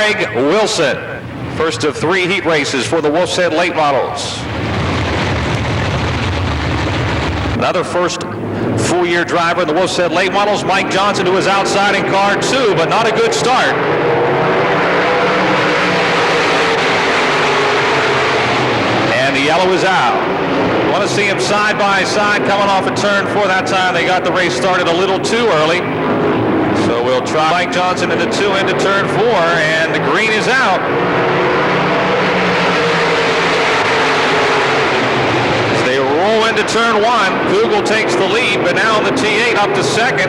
Craig Wilson. First of 3 heat races for the Wolf's Head late models. Another first full-year driver in the Wolf's Head late models, Mike Johnson, who was outside in car 2, but not a good start. And the yellow is out. Want to see him side by side coming off of turn 4. That time they got the race started a little too early. So we'll try Mike Johnson into 2 into turn 4, and the green is out. As they roll into turn 1, Kugel takes the lead, but now the T8 up to 2nd.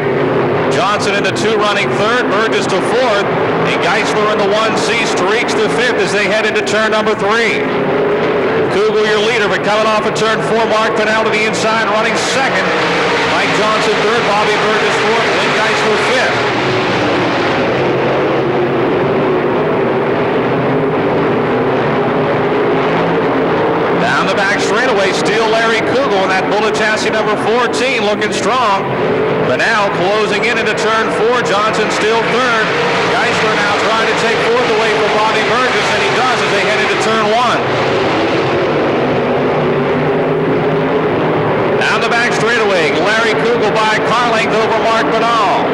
Johnson into 2 running 3rd, Burgess to 4th, and Geisler in the 1C streaks to 5th as they head into turn number 3. Kugel, your leader, but coming off of turn 4, Mark Fennell to the inside, running 2nd. Mike Johnson 3rd, Bobby Burgess 4th, Lynn Geisler 5th. Down the back straightaway, still Larry Kugel in that bullet chassis number 14, looking strong. But now closing in into turn 4, Johnson still 3rd. Geisler now trying to take 4th away from Bobby Burgess, and he does as they head into turn 1. Down the back straightaway, Larry Kugel by car length over Mark Banal.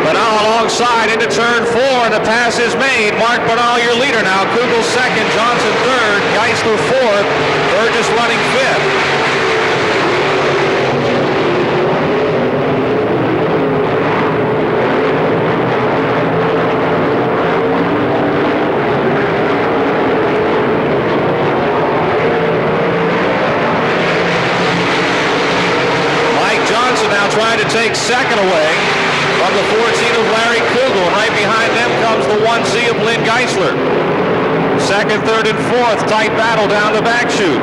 Banal alongside into turn 4, and the pass is made. Mark Banal, your leader now. Kugel 2nd, Johnson 3rd, Geisler 4th, Burgess running 5th. Trying to take 2nd away from the 14 of Larry Kugel. And right behind them comes the 1C of Lynn Geisler. 2nd, 3rd, and 4th, tight battle down the back chute.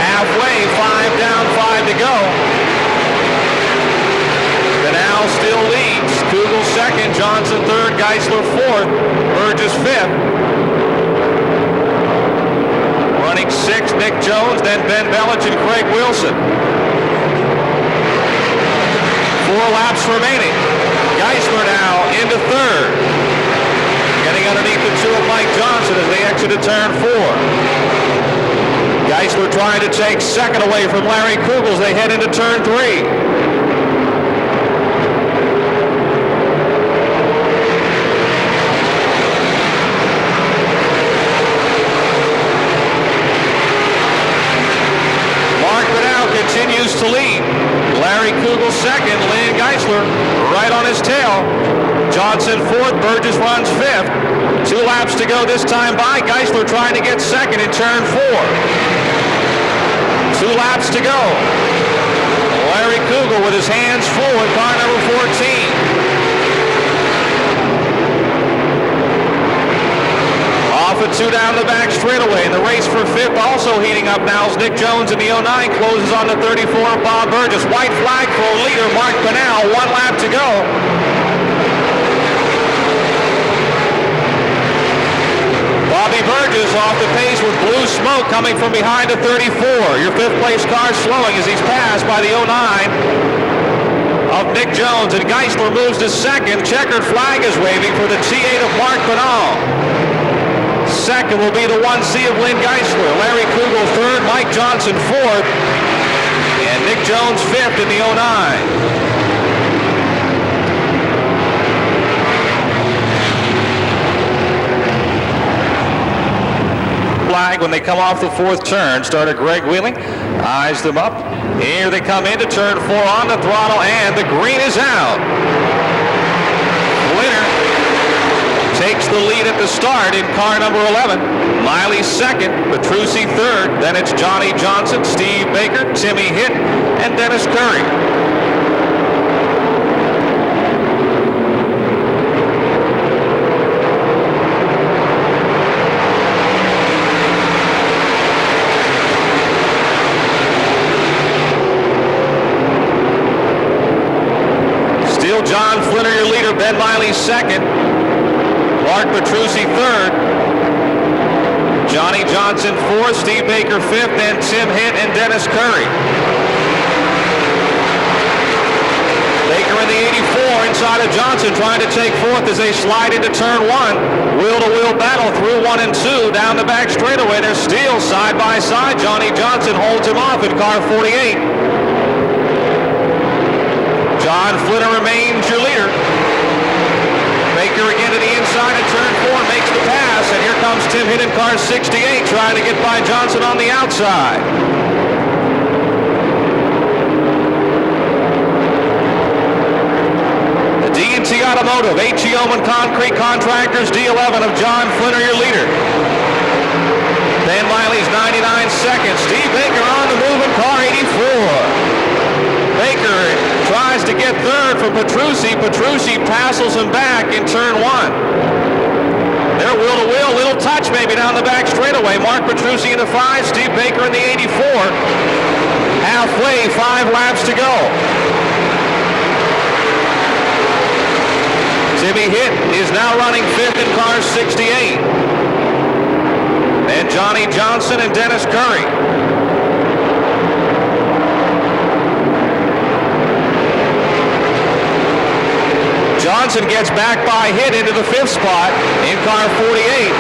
Halfway, 5 down, 5 to go. Banal still leads. Kugel 2nd, Johnson 3rd, Geisler 4th, Burgess 5th. Running 6th, Nick Jones, then Ben Bellich and Craig Wilson. 4 laps remaining. Geisler now into 3rd. Getting underneath the 2 of Mike Johnson as they exited turn 4. Geisler trying to take 2nd away from Larry Kugel as they head into turn 3. Continues to lead. Larry Kugel 2nd, Lynn Geisler right on his tail. Johnson 4th, Burgess runs 5th. 2 laps to go this time by. Geisler trying to get 2nd in turn 4. 2 laps to go. Larry Kugel with his hands full in car number 14. Off at 2 down the back straightaway. And the race for 5th also heating up now as Nick Jones in the 09 closes on the 34 of Bob Burgess. White flag for leader Mark Banal. 1 lap to go. Bobby Burgess off the pace with blue smoke coming from behind the 34. Your 5th place car slowing as he's passed by the 09 of Nick Jones. And Geisler moves to 2nd. Checkered flag is waving for the T8 of Mark Banal. 2nd will be the 1C of Lynn Geisler. Larry Kugel 3rd, Mike Johnson 4th, and Nick Jones 5th in the 09. Flag when they come off the 4th turn. Starter Greg Wheeling eyes them up. Here they come into turn 4 on the throttle, and the green is out. Winner takes the lead at the start in car number 11. Miley 2nd, Petrucci 3rd, then it's Johnny Johnson, Steve Baker, Timmy Hitt, and Dennis Curry. Still John Flinner, your leader, Ben Miley 2nd. Mark Petrucci 3rd, Johnny Johnson fourth, Steve Baker fifth, then Tim Hitt and Dennis Curry. Baker in the 84 inside of Johnson trying to take fourth as they slide into turn one. Wheel-to-wheel battle through 1 and 2 down the back straightaway. They're still side by side. Johnny Johnson holds him off in car 48. John Flinner remains your leader. Baker again to the inside of turn 4 makes the pass, and here comes Tim Hitt in car 68 trying to get by Johnson on the outside. D&T Automotive, H.E. Oman Concrete Contractors, D11 of John Flinner, your leader. Dan Miley's 99 seconds. Steve Baker on the move in car 84. Baker tries to get third from Petrucci. Petrucci passes him back in turn 1. They're wheel-to-wheel, little touch maybe down the back straightaway. Mark Petrucci in the 5, Steve Baker in the 84. Halfway, 5 laps to go. Timmy Hitt is now running 5th in car 68. And Johnny Johnson and Dennis Curry. Johnson gets back by Hitt into the 5th spot in car 48.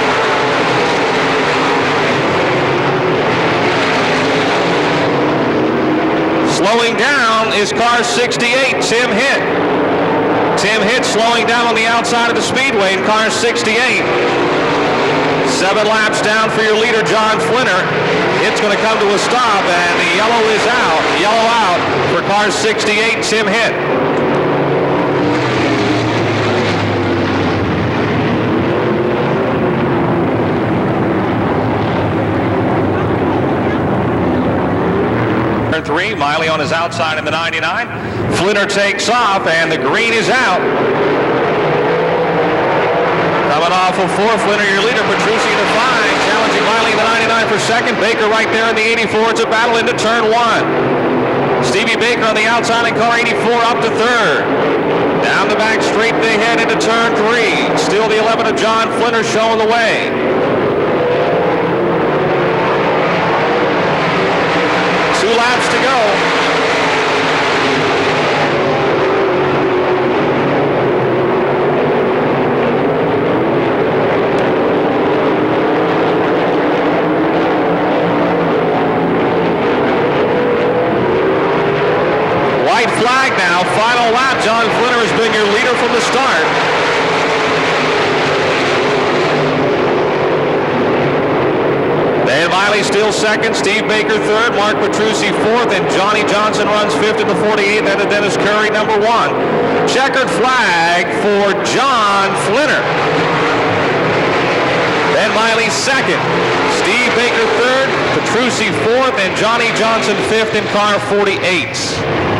Slowing down is car 68, Tim Hitt. Tim Hitt slowing down on the outside of the Speedway in car 68. 7 laps down for your leader, John Flinner. Hitt's going to come to a stop, and the yellow is out. Yellow out for car 68, Tim Hitt. Turn 3, Miley on his outside in the 99. Flinner takes off, and the green is out. Coming off of 4, Flinner, your leader, Petrucci in the 5, challenging Miley in the 99 for second. Baker right there in the 84. It's a battle into turn 1. Stevie Baker on the outside in car 84 up to third. Down the back straight they head into turn 3. Still the 11 of John Flinner showing the way. 2 laps to go. White flag now, final lap. John Flinner has been your leader from the start. Dan Miley still second, Steve Baker third, Mark Petrucci fourth, and Johnny Johnson runs 5th in the 48, then to Dennis Curry number 1. Checkered flag for John Flinner. Dan Miley second, Steve Baker third, Petrucci fourth, and Johnny Johnson 5th in car 48.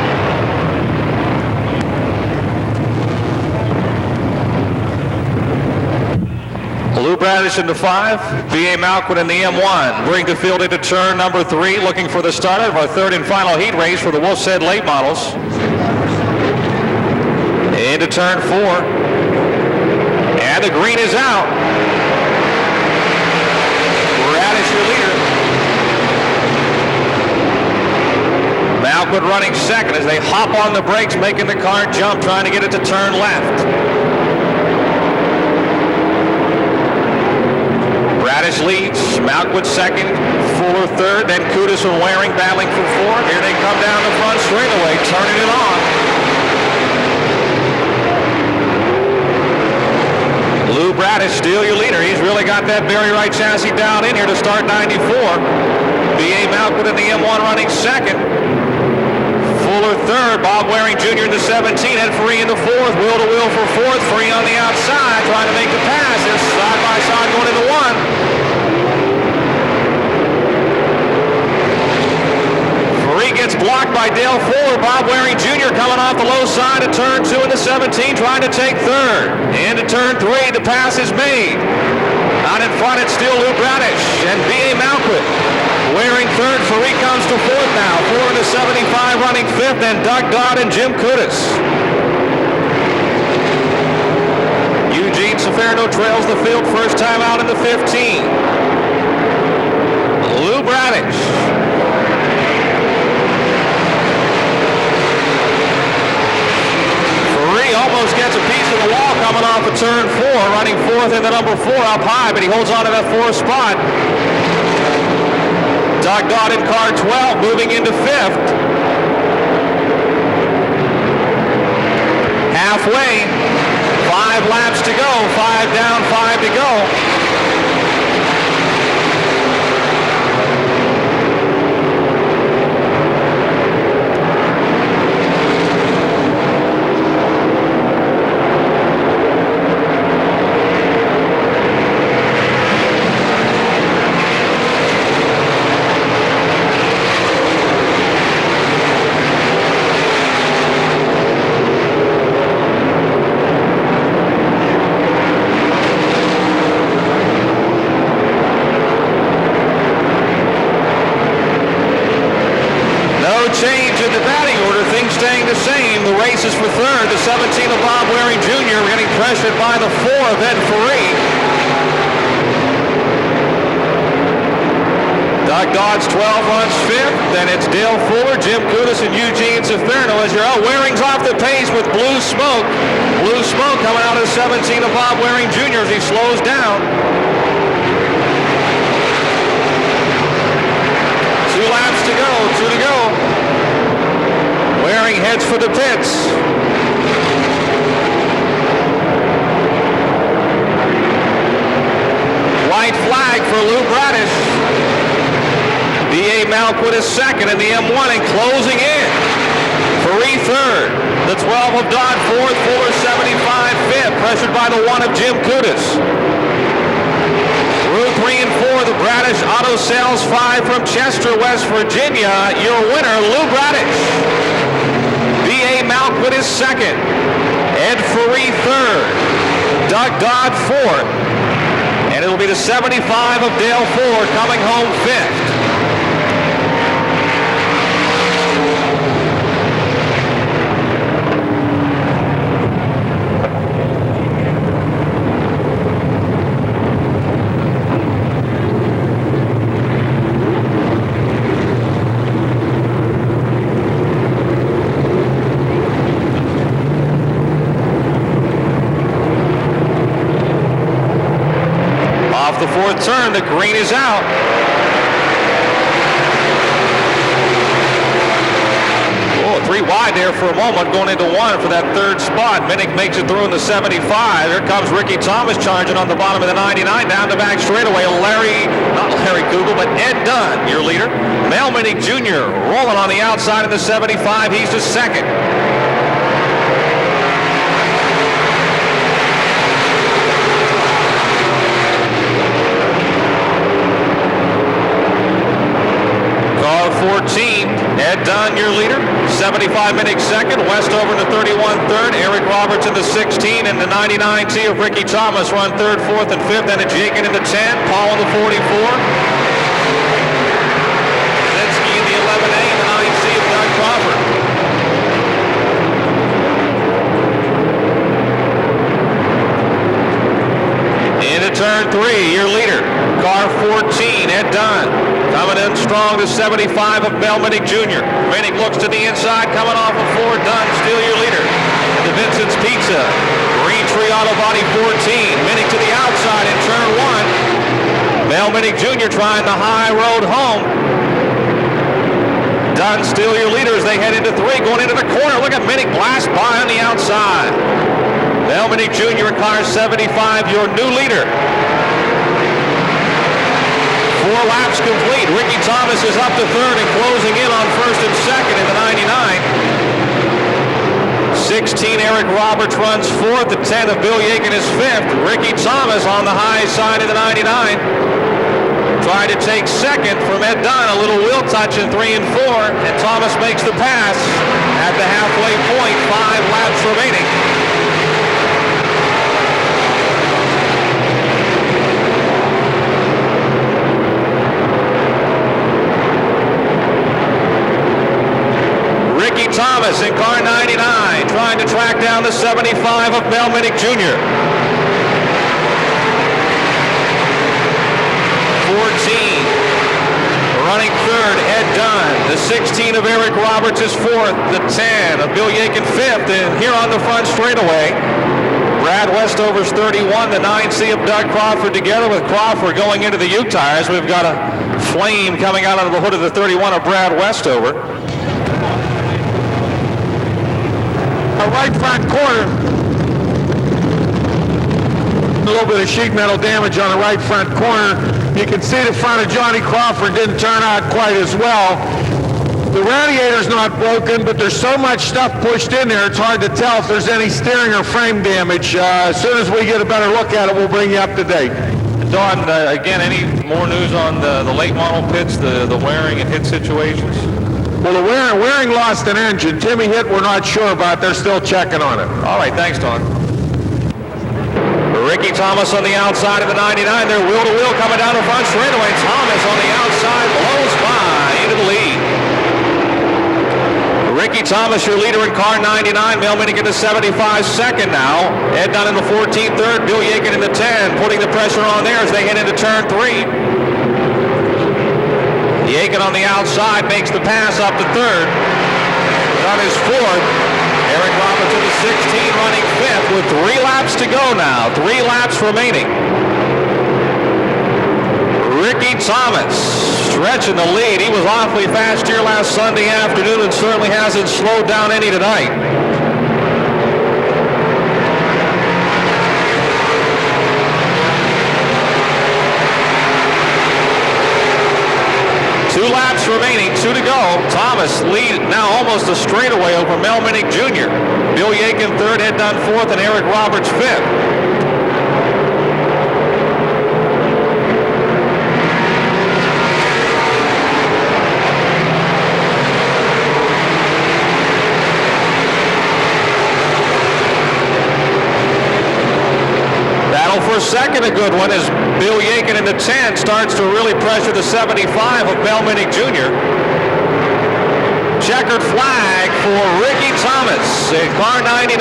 Lou Bradish in the 5, B.A. Malquin in the M1. Bring the field into turn number 3, looking for the start of our 3rd and final heat race for the Wolf's Head late models. Into turn 4. And the green is out. Bradish your leader. Malquin running second as they hop on the brakes, making the car jump, trying to get it to turn left. Bradish leads, Malquin second, Fuller third, then Kudus and Waring battling for 4th. Here they come down the front straightaway, turning it on. Lou Bradish, still your leader. He's really got that very right chassis down in here to start 94. B.A. Malquin in the M1 running second. Fuller third, Bob Waring Jr. in the 17, and Free in the 4th, wheel-to-wheel for 4th, Free on the outside, trying to make the pass. They're side-by-side going into 1. Free gets blocked by Dale Fuller. Bob Waring Jr. coming off the low side of turn 2 in the 17, trying to take third. Into turn 3, the pass is made. Out in front, it's still Lou Bradish and B.A. Malquin. Waring third, Free comes to 4th now. 4 in the 75 running 5th, and Doug Dodd and Jim Kudus. Eugene Seferino trails the field first time out in the 15. Bradish. Almost gets a piece of the wall coming off of turn 4, running fourth into number 4 up high, but he holds on to that 4th spot. Doug Dodd in car 12, moving into 5th. Halfway, 5 laps to go, 5 down, 5 to go. Change in the batting order, things staying the same. The race is for third. The 17 of Bob Waring Jr. getting pressured by the 4 of Ed Ferree. Doug Dodds 12 runs 5th. Then it's Dale Fuller, Jim Kudus, and Eugene Ciferno as you're out. Waring's off the pace with Blue Smoke. Blue Smoke coming out of 17 of Bob Waring Jr. as he slows down. 2 laps to go, 2 to go. Waring heads for the pits. White flag for Lou Bradish. B.A. Malquit is second in the M1 and closing in. Ferree third. The 12 of Dodd fourth. Fuller 75 fifth. Pressured by the 1 of Jim Kudus. Through 3 and 4, the Bradish Auto Sales 5 from Chester, West Virginia. Your winner, Lou Bradish. B.A. Malquit is second. Ed Ferree third. Doug Dodd fourth. And it'll be the 75 of Dale Fuller coming home 5th. The 4th turn, the green is out. Oh, 3 wide there for a moment, going into 1 for that 3rd spot. Minnick makes it through in the 75. Here comes Ricky Thomas charging on the bottom of the 99, down the back straightaway. Not Larry Kugel, but Ed Dunn, your leader. Mel Minnick Jr. rolling on the outside of the 75. He's the second. Car 14, Ed Dunn, your leader. 75 Minnick second. Westover in the 31 third. Eric Roberts in the 16, and the 99T of Ricky Thomas run 3rd, 4th, and 5th. And a Jakin in the 10. Paul in the 44. Linsky in the 11A, and the 9C of Doug Crawford. Into turn 3, your leader. Car 14, Ed Dunn. Coming in strong to 75 of Mel Minnick Jr. Minnick looks to the inside, coming off of 4. Dunn, still your leader. The Vincent's Pizza. Green Tree Auto Body 14. Minnick to the outside in turn 1. Mel Minnick Jr. trying the high road home. Dunn, still your leader as they head into 3. Going into the corner. Look at Minnick blast by on the outside. Mel Minnick Jr. car 75, your new leader. 4 laps complete. Ricky Thomas is up to 3rd and closing in on 1st and 2nd in the 99. 16, Eric Roberts runs 4th. The 10 of Bill Yakin is 5th. Ricky Thomas on the high side of the 99. Tried to take 2nd from Ed Dunn. A little wheel touch in 3 and 4. And Thomas makes the pass at the halfway point. 5 laps remaining. Ricky Thomas in car 99 trying to track down the 75 of Mel Minnick Jr. 14 running The 16 of Eric Roberts is fourth. The 10 of Bill Yakin fifth. And here on the front straightaway, Brad Westover's 31. The 9C of Doug Crawford together with Crawford going into the U tires. We've got a flame coming out of the hood of the 31 of Brad Westover. A right front corner. A little bit of sheet metal damage on the right front corner. You can see the front of Johnny Crawford didn't turn out quite as well. The radiator's not broken, but there's so much stuff pushed in there, it's hard to tell if there's any steering or frame damage. As soon as we get a better look at it, we'll bring you up to date. Don, again, any more news on the late model pits, the wearing and hit situations? Well, the wearing lost an engine. Timmy hit, we're not sure about. They're still checking on it. All right, thanks, Don. Ricky Thomas on the outside of the 99. They're wheel-to-wheel coming down the front straightaway. Thomas on the outside blows by into the lead. Ricky Thomas, your leader in car 99. Mel Minnick in the 75 second now. Ed Dunn in the 14 third. Bill Yakin in the 10. Putting the pressure on there as they head into turn 3. Yakin on the outside makes the pass up to third. Dunn is fourth. Eric Roberts in the 16 running fifth with 3 laps to go now. 3 laps remaining. Ricky Thomas stretching the lead. He was awfully fast here last Sunday afternoon and certainly hasn't slowed down any tonight. Two laps remaining, 2 to go. Thomas lead now almost a straightaway over Mel Minnick Jr. Bill Yakin third, Ed Dunn fourth, and Eric Roberts fifth. Battle for second, a good one as Bill Yakin in the 10 starts to really pressure the 75 of Mel Minnick Jr. Checkered flag for Ricky Thomas in car 99.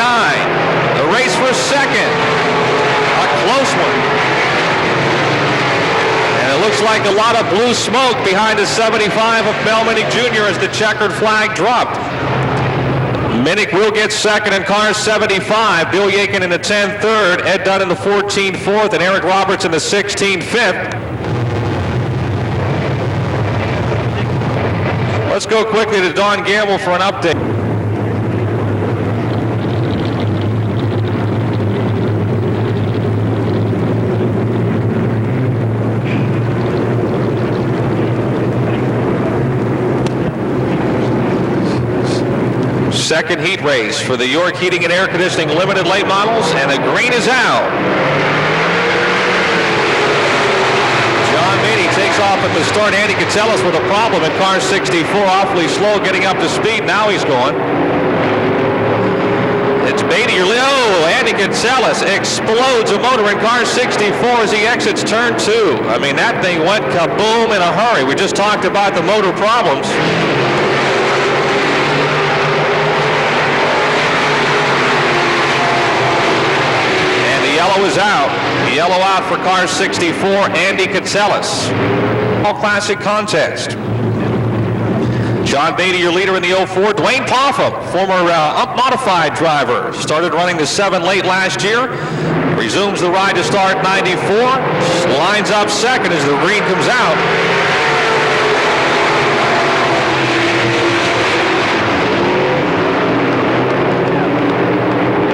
The race for second. A close one. And it looks like a lot of blue smoke behind the 75 of Mel Minnick Jr. as the checkered flag dropped. Minnick will get second in car 75. Bill Yakin in the 10 third. Ed Dunn in the 14 fourth. And Eric Roberts in the 16 fifth. Let's go quickly to Don Gamble for an update. Second heat race for the York Heating and Air Conditioning Limited late models, and the green is out. John Beatty takes off at the start. Andy Catsellis with a problem in car 64, awfully slow getting up to speed. Now he's going. It's Beatty. Andy Catsellis explodes a motor in car 64 as he exits turn 2. I mean, that thing went kaboom in a hurry. We just talked about the motor problems. Yellow is out. Yellow out for car 64, Andy Catsellis. All classic contest. John Beatty, your leader in the 04. Dwayne Popham, former modified driver, started running the 7 late last year. Resumes the ride to start 94. Lines up second as the green comes out.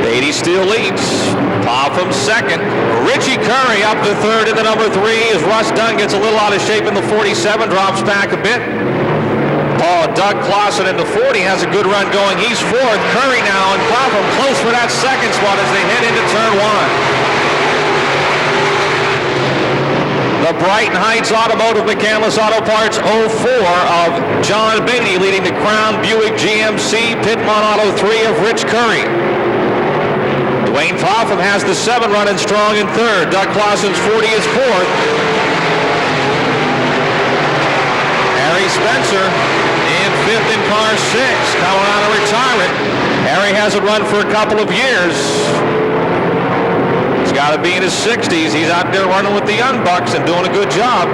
Beatty still leads. Popham second. Richie Curry up to third in the number 3 as Russ Dunn gets a little out of shape in the 47, drops back a bit. Doug Clausen in the 40 has a good run going. He's fourth. Curry now and Popham close for that second spot as they head into turn 1. The Brighton Heights Automotive McCandless Auto Parts 04 of John Beatty leading the Crown Buick GMC Pittman Auto 3 of Rich Curry. Dwayne Popham has the 7 running strong in third. Doug Clausen's 40 is fourth. Harry Spencer in fifth in car 6, coming out of retirement. Harry hasn't run for a couple of years. He's got to be in his 60s. He's out there running with the Young Bucks and doing a good job.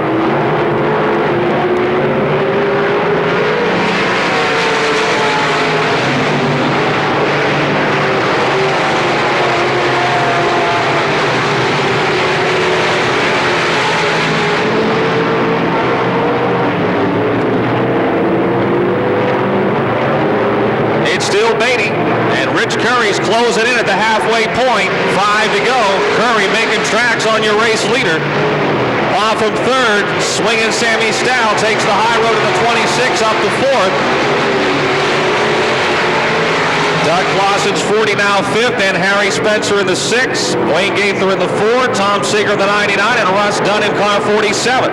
closing in at the halfway point. 5 to go. Curry making tracks on your race leader. Off from third, swinging Sammy Stow takes the high road to the 26 up to fourth. Doug Clausen's 40 now fifth, and Harry Spencer in the 6. Wayne Gaither in the 4, Tom Seeger in the 99, and Russ Dunn in car 47.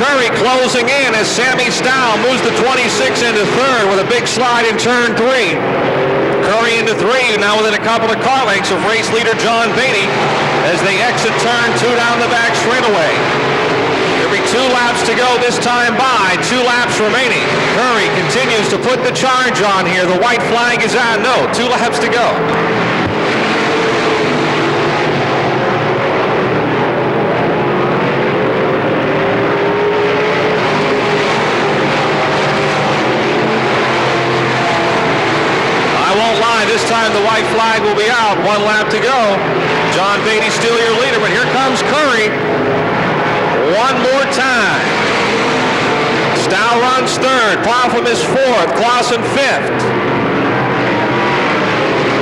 Curry closing in as Sammy Stow moves the 26 into third with a big slide in turn 3. Curry into 3, now within a couple of car lengths of race leader John Beatty as they exit turn 2 down the back straightaway. There'll be 2 laps to go this time by, 2 laps remaining. Curry continues to put the charge on here. The white flag is out. No, 2 laps to go. This time the white flag will be out. 1 lap to go. John Beatty still your leader, but here comes Curry. One more time. Stow runs third. Popham is fourth. Clausen fifth.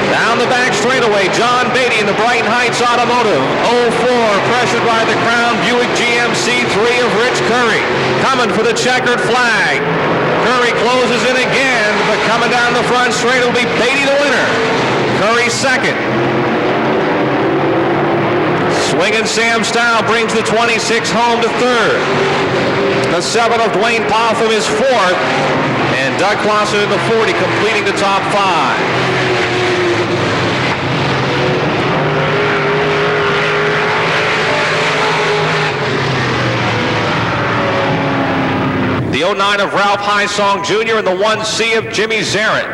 Down the back straightaway, John Beatty in the Brighton Heights Automotive. 04, pressured by the Crown Buick GMC 3 of Rich Curry. Coming for the checkered flag. Curry closes in again, but coming down the front straight will be Beatty the winner. Curry second. Swinging Sam Stow brings the 26 home to third. The 7 of Dwayne Popham is fourth, and Doug Clausen in the 40 completing the top 5. The 09 of Ralph Hysong Jr. and the 1C of Jimmy Zarin.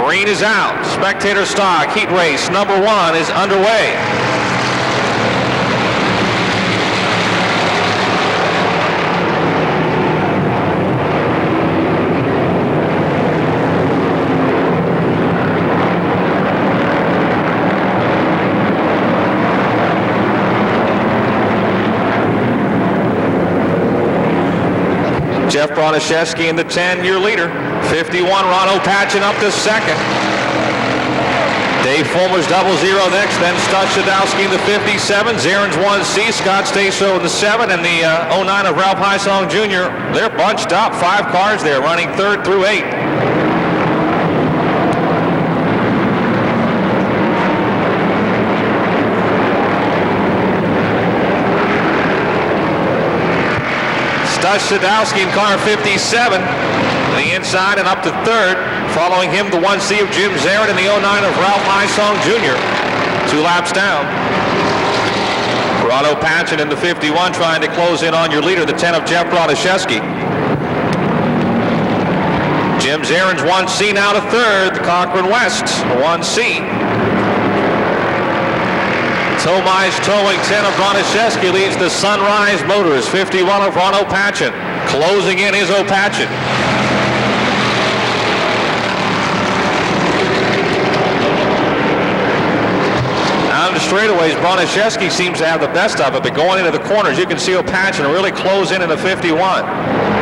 Green is out. Spectator stock heat race number 1 is underway. Jeff Bronaszewski in the 10, your leader. 51, Ron O'Patchen up to second. Dave Fulmer's 00 next, then Stud Shadowski in the 57. Zarin's 1C, Scott Staso in the 7, and the 09 of Ralph Hysong Jr. They're bunched up. 5 cars there running 3rd through 8. Sadowski in car 57, the inside and up to 3rd. Following him, the 1C of Jim Zarin and the 09 of Ralph Hysong Jr. 2 laps down. Ron O'Patchen in the 51 trying to close in on your leader, the 10 of Jeff Bronaszewski. Jim Zarin's 1C now to 3rd, the Cochran West 1C. Tomai's towing 10 of Bronaszewski leads the Sunrise Motors. 51 of Ron O'Patchen. Closing in is O'Patchen. Down the straightaways, Bronaszewski seems to have the best of it, but going into the corners, you can see O'Patchen really close in the 51.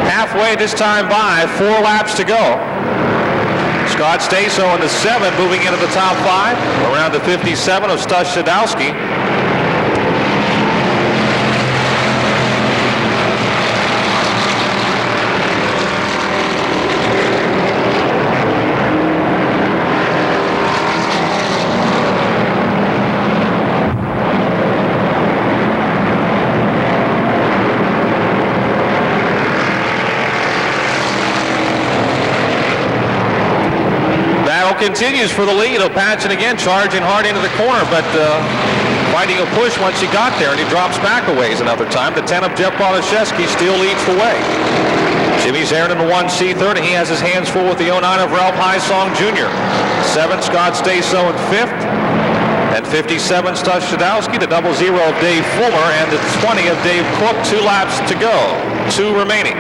Halfway this time by, 4 laps to go. Scott Staso in the 7, moving into the top 5, around the 57 of Stud Shadowski. Continues for the lead. O'Patchen again charging hard into the corner, but finding a push once he got there, and he drops back a ways another time. The 10 of Jeff Bronaszewski still leads the way. Jimmy Zarin in the 1C third, and he has his hands full with the 09 of Ralph Hysong Jr. 7, Scott Staso in 5th. And 57, Stud Shadowski, the 00 of Dave Fulmer, and the 20 of Dave Cook. 2 laps to go. 2 remaining.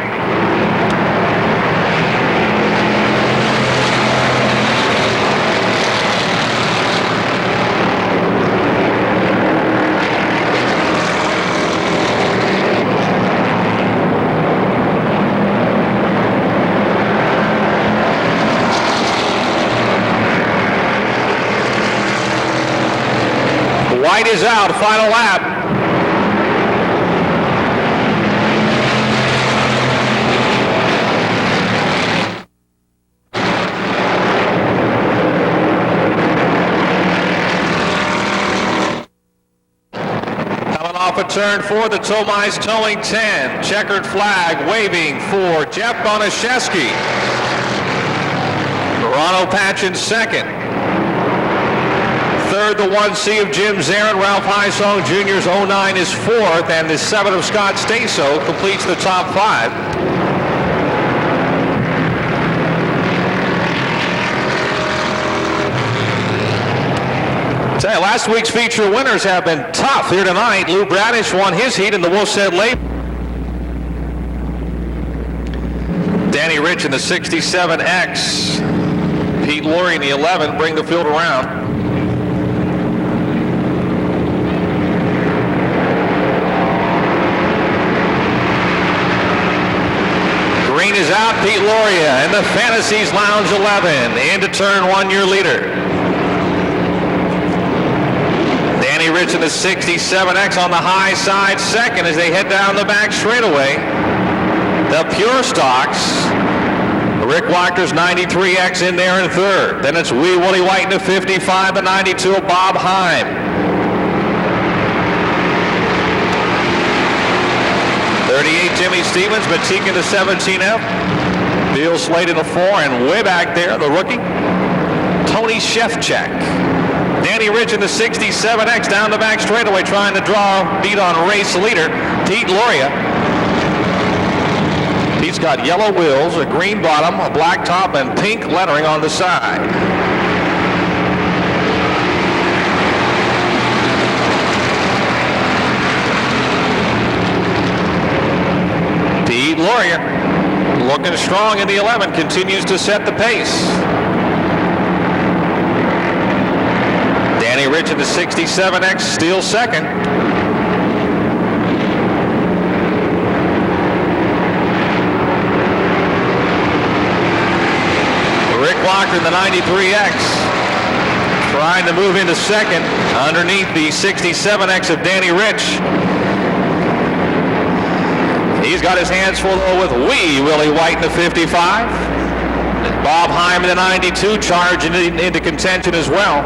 White is out, final lap. Coming off of turn 4, the Tomai's towing 10. Checkered flag waving for Jeff Bonaszewski. Ronald Patchin second. Third, the 1C of Jim Zarin. Ralph Highsong Jr.'s 09 is fourth, and the 7 of Scott Staso completes the top 5. Tell you, last week's feature winners have been tough here tonight. Lou Bradish won his heat in the Wolfset Late. Danny Rich in the 67X. Pete Laurie in the 11 bring the field around. Green is out, Pete Loria in the Fantasies Lounge 11 into turn 1, your leader. Danny Rich in the 67X on the high side second as they head down the back straightaway. The Pure Stocks, Rick Wachter's 93X in there in third. Then it's Wee Willie White in the 55, the 92 of Bob Heim. 38, Jimmy Stevens, Batik in the 17F. Bill Slade in the 4, and way back there, the rookie, Tony Shevchak. Danny Rich in the 67X down the back straightaway trying to draw beat on race leader, Pete Loria. Pete's got yellow wheels, a green bottom, a black top, and pink lettering on the side. Pete Loria, looking strong in the 11, continues to set the pace. Danny Rich in the 67X, still second. Rick Wachter in the 93X, trying to move into second underneath the 67X of Danny Rich. He's got his hands full with Wee Willie White in the 55. Bob Heim in the 92 charging into contention as well.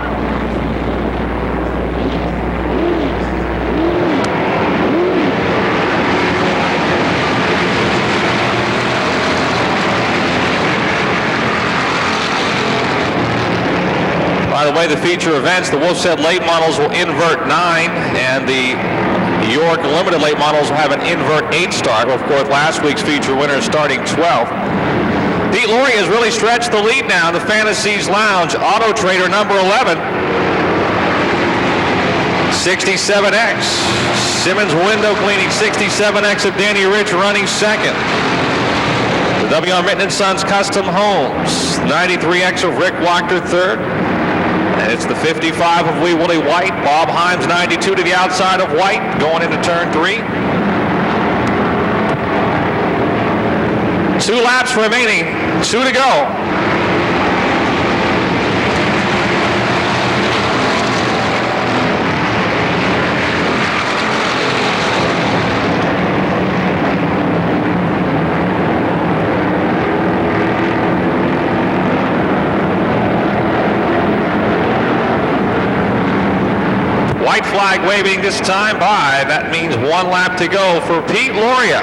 By the way, the feature events, the Wolfset late models will invert 9, and the York Limited late models will have an invert 8 start. Of course, last week's feature winner is starting 12th. Pete Laurie has really stretched the lead now in the Fantasies Lounge. Auto Trader number 11. 67X. Simmons window cleaning 67X of Danny Rich running second. The W.R. Mitten & Sons Custom Homes. 93X of Rick Wachter third. And it's the 55 of Wee Willie White. Bob Heim's 92 to the outside of White going into turn 3. 2 laps remaining, 2 to go. White flag waving this time by. That means 1 lap to go for Pete Loria.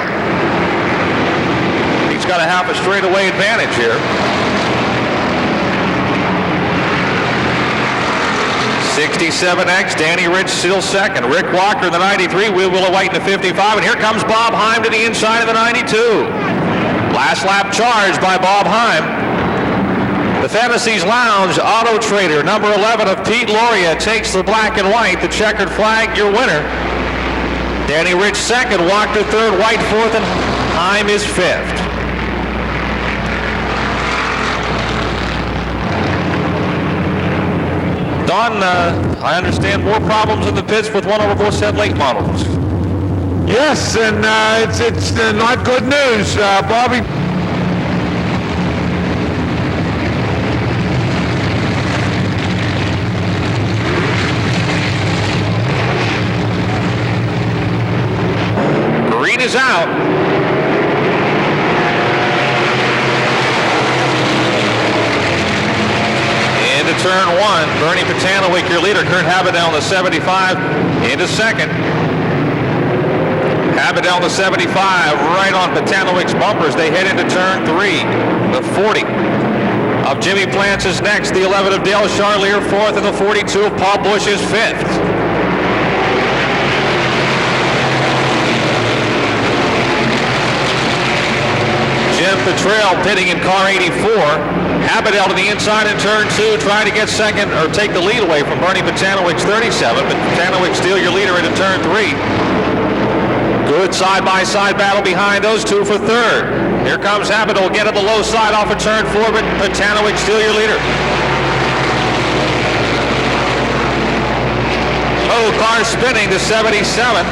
He's got a half a straightaway advantage here. 67X, Danny Rich still second. Rick Wachter in the 93, Wee Willie White in the 55, and here comes Bob Heim to the inside of the 92. Last lap charged by Bob Heim. The Fantasies Lounge Auto Trader number 11 of Pete Loria takes the black and white, the checkered flag, your winner. Danny Rich second, Wachter third, White fourth, and time is fifth. Don, I understand more problems in the pits with one of our Wolfset late models. Yes, and it's not good news, Bobby. Green is out. Into turn one, Bernie Patanowick, your leader. Kurt Habadell in the 75 into second. Habadell in the 75 right on Patanowick's bumpers. They head into turn three. The 40 of Jimmy Plants is next. The 11 of Dale Charlier fourth, and the 42 of Paul Bush is fifth. Jim Petrell pitting in car 84. Habadell to the inside in turn two, trying to get second or take the lead away from Bernie Patanowick's 37, but Patanowick still your leader into turn three. Good side-by-side battle behind those two for third. Here comes Habadell, get to the low side off of turn four, but Patanowick still your leader. Oh, car spinning to 77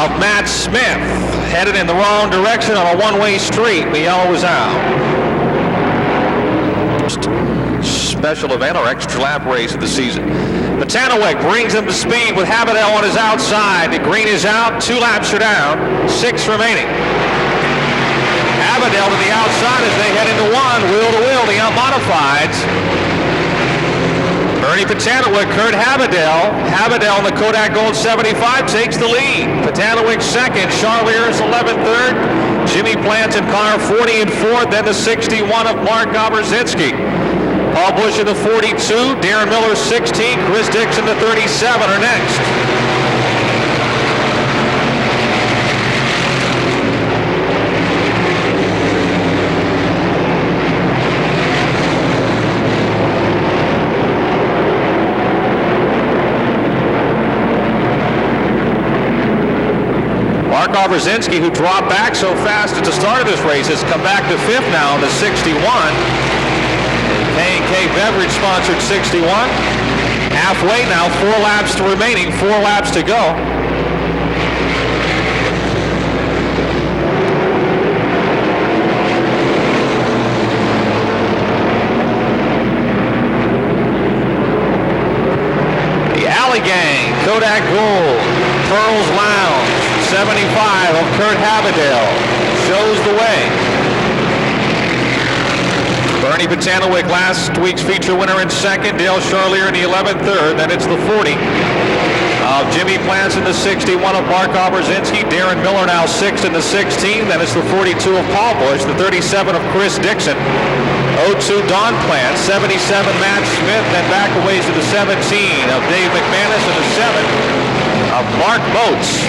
of Matt Smith. Headed in the wrong direction on a one-way street. The yellow is out. Special event or extra lap race of the season. Patanowick brings him to speed with Habadell on his outside. The green is out. 2 laps are down. 6 remaining. Habadell to the outside as they head into one. Wheel to wheel, the unmodifieds. Bernie Patanowick, Kurt Habadell. Habadell in the Kodak Gold 75 takes the lead. Patanowick second. Charlier is 11th third. Jimmy Plant in car 40 and fourth. Then the 61 of Mark Oberzinski. Paul Bush in the 42. Darren Miller 16. Chris Dixon the 37 are next. Mark Oberzinski, who dropped back so fast at the start of this race, has come back to fifth now in the 61. K&K Beverage sponsored 61. Halfway now, 4 laps to remaining, 4 laps to go. The Alley Gang, Kodak Gold, Pearl's Lounge, 75 of Kurt Habadell shows the way. Bernie Patanowick, last week's feature winner in second. Dale Charlier in the 11th third. Then it's the 40 of Jimmy Plants in the 61 of Mark Oberzinski. Darren Miller now sixth in the 16. Then it's the 42 of Paul Bush. The 37 of Chris Dixon. 02 Don Plant. 77 Matt Smith. Then back a ways to the 17 of Dave McManus and the 7 of Mark Moats.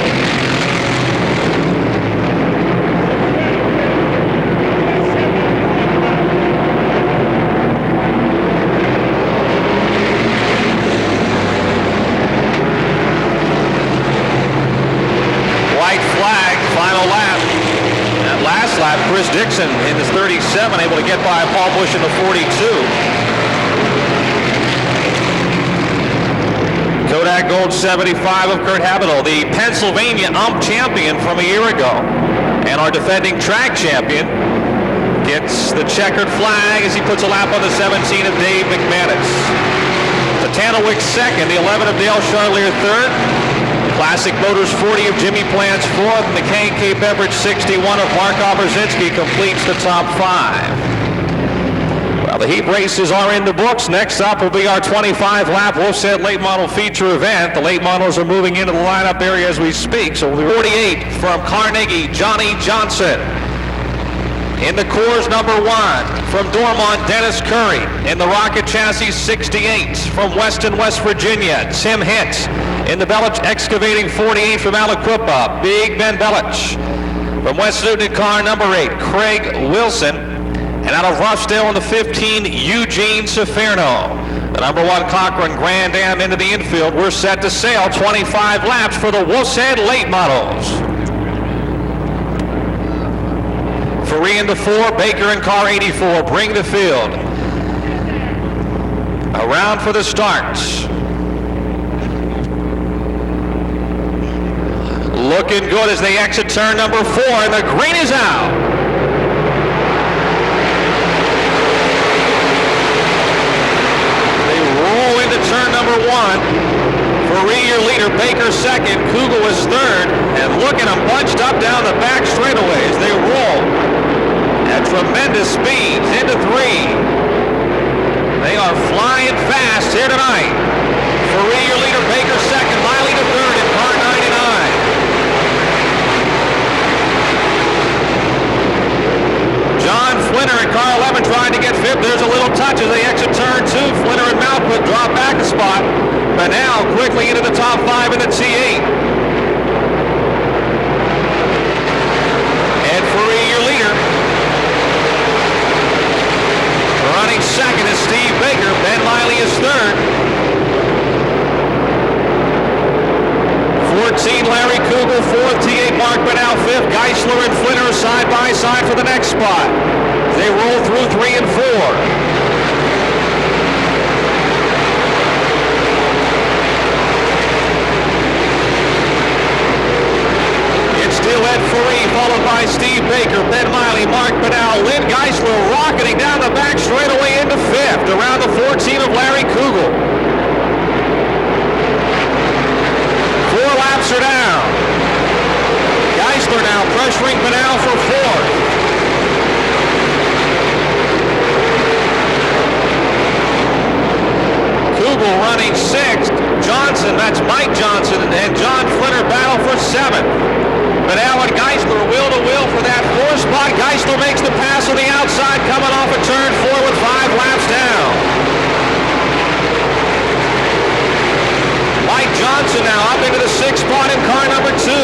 Chris Dixon in his 37, able to get by Paul Bush in the 42. Kodak Gold 75 of Kurt Habadell, the Pennsylvania ump champion from a year ago. And our defending track champion gets the checkered flag as he puts a lap on the 17 of Dave McManus. Patanowick second, the 11 of Dale Charlier third. Classic Motors 40 of Jimmy Plants fourth, and the K&K Beverage 61 of Mark Oberzinski completes the top 5. Well, the heat races are in the books. Next up will be our 25-lap Wolfset late model feature event. The late models are moving into the lineup area as we speak. So we'll be 48 from Carnegie, Johnny Johnson. In the Coors number 1 from Dormont, Dennis Curry. In the Rocket Chassis 68 from Weston, West Virginia, Tim Hint. In the Belich Excavating 48 from Aliquippa, Big Ben Belich. From West Newton car number 8, Craig Wilson. And out of Roughdale in the 15, Eugene Ciferno. The number 1 Cochran Grand Am into the infield. We're set to sail 25 laps for the Wolfset late models. 83 into 4. Baker in car 84 bring the field. Around for the start. Looking good as they exit turn number 4, and the green is out. They roll into turn number 1. Faree, your leader, Baker second, Kugel is third, and look at them bunched up down the back straightaways. They roll at tremendous speeds into 3. They are flying fast here tonight. Faree, your leader, Baker second, Miley to third in car 99. John Flinner in car 11 trying to get fifth. There's a little touch as they exit turn 2. Flinner and Malquit drop back a spot. But now quickly into the top 5 in the T8. Ed Faree, your leader. Running second is Steve Baker. Ben Miley is third. 14, Larry Kugel. 4th, T8, Mark Benal. 5th, Geisler and Flinner are side by side for the next spot. They roll through 3 and 4. Still Ed Faree, followed by Steve Baker, Ben Miley, Mark Benal, Lynn Geisler rocketing down the back straightaway into 5th, around the 14 of Larry Kugel. 4 laps are down. Geisler now pressuring Benal for 4th. Kugel running 6th. Johnson, that's Mike Johnson, and John Flinner battle for 7th. But Alan Geisler wheel-to-wheel for that 4th spot. Geisler makes the pass on the outside, coming off a turn 4 with 5 laps down. Mike Johnson now up into the 6th spot in car number 2.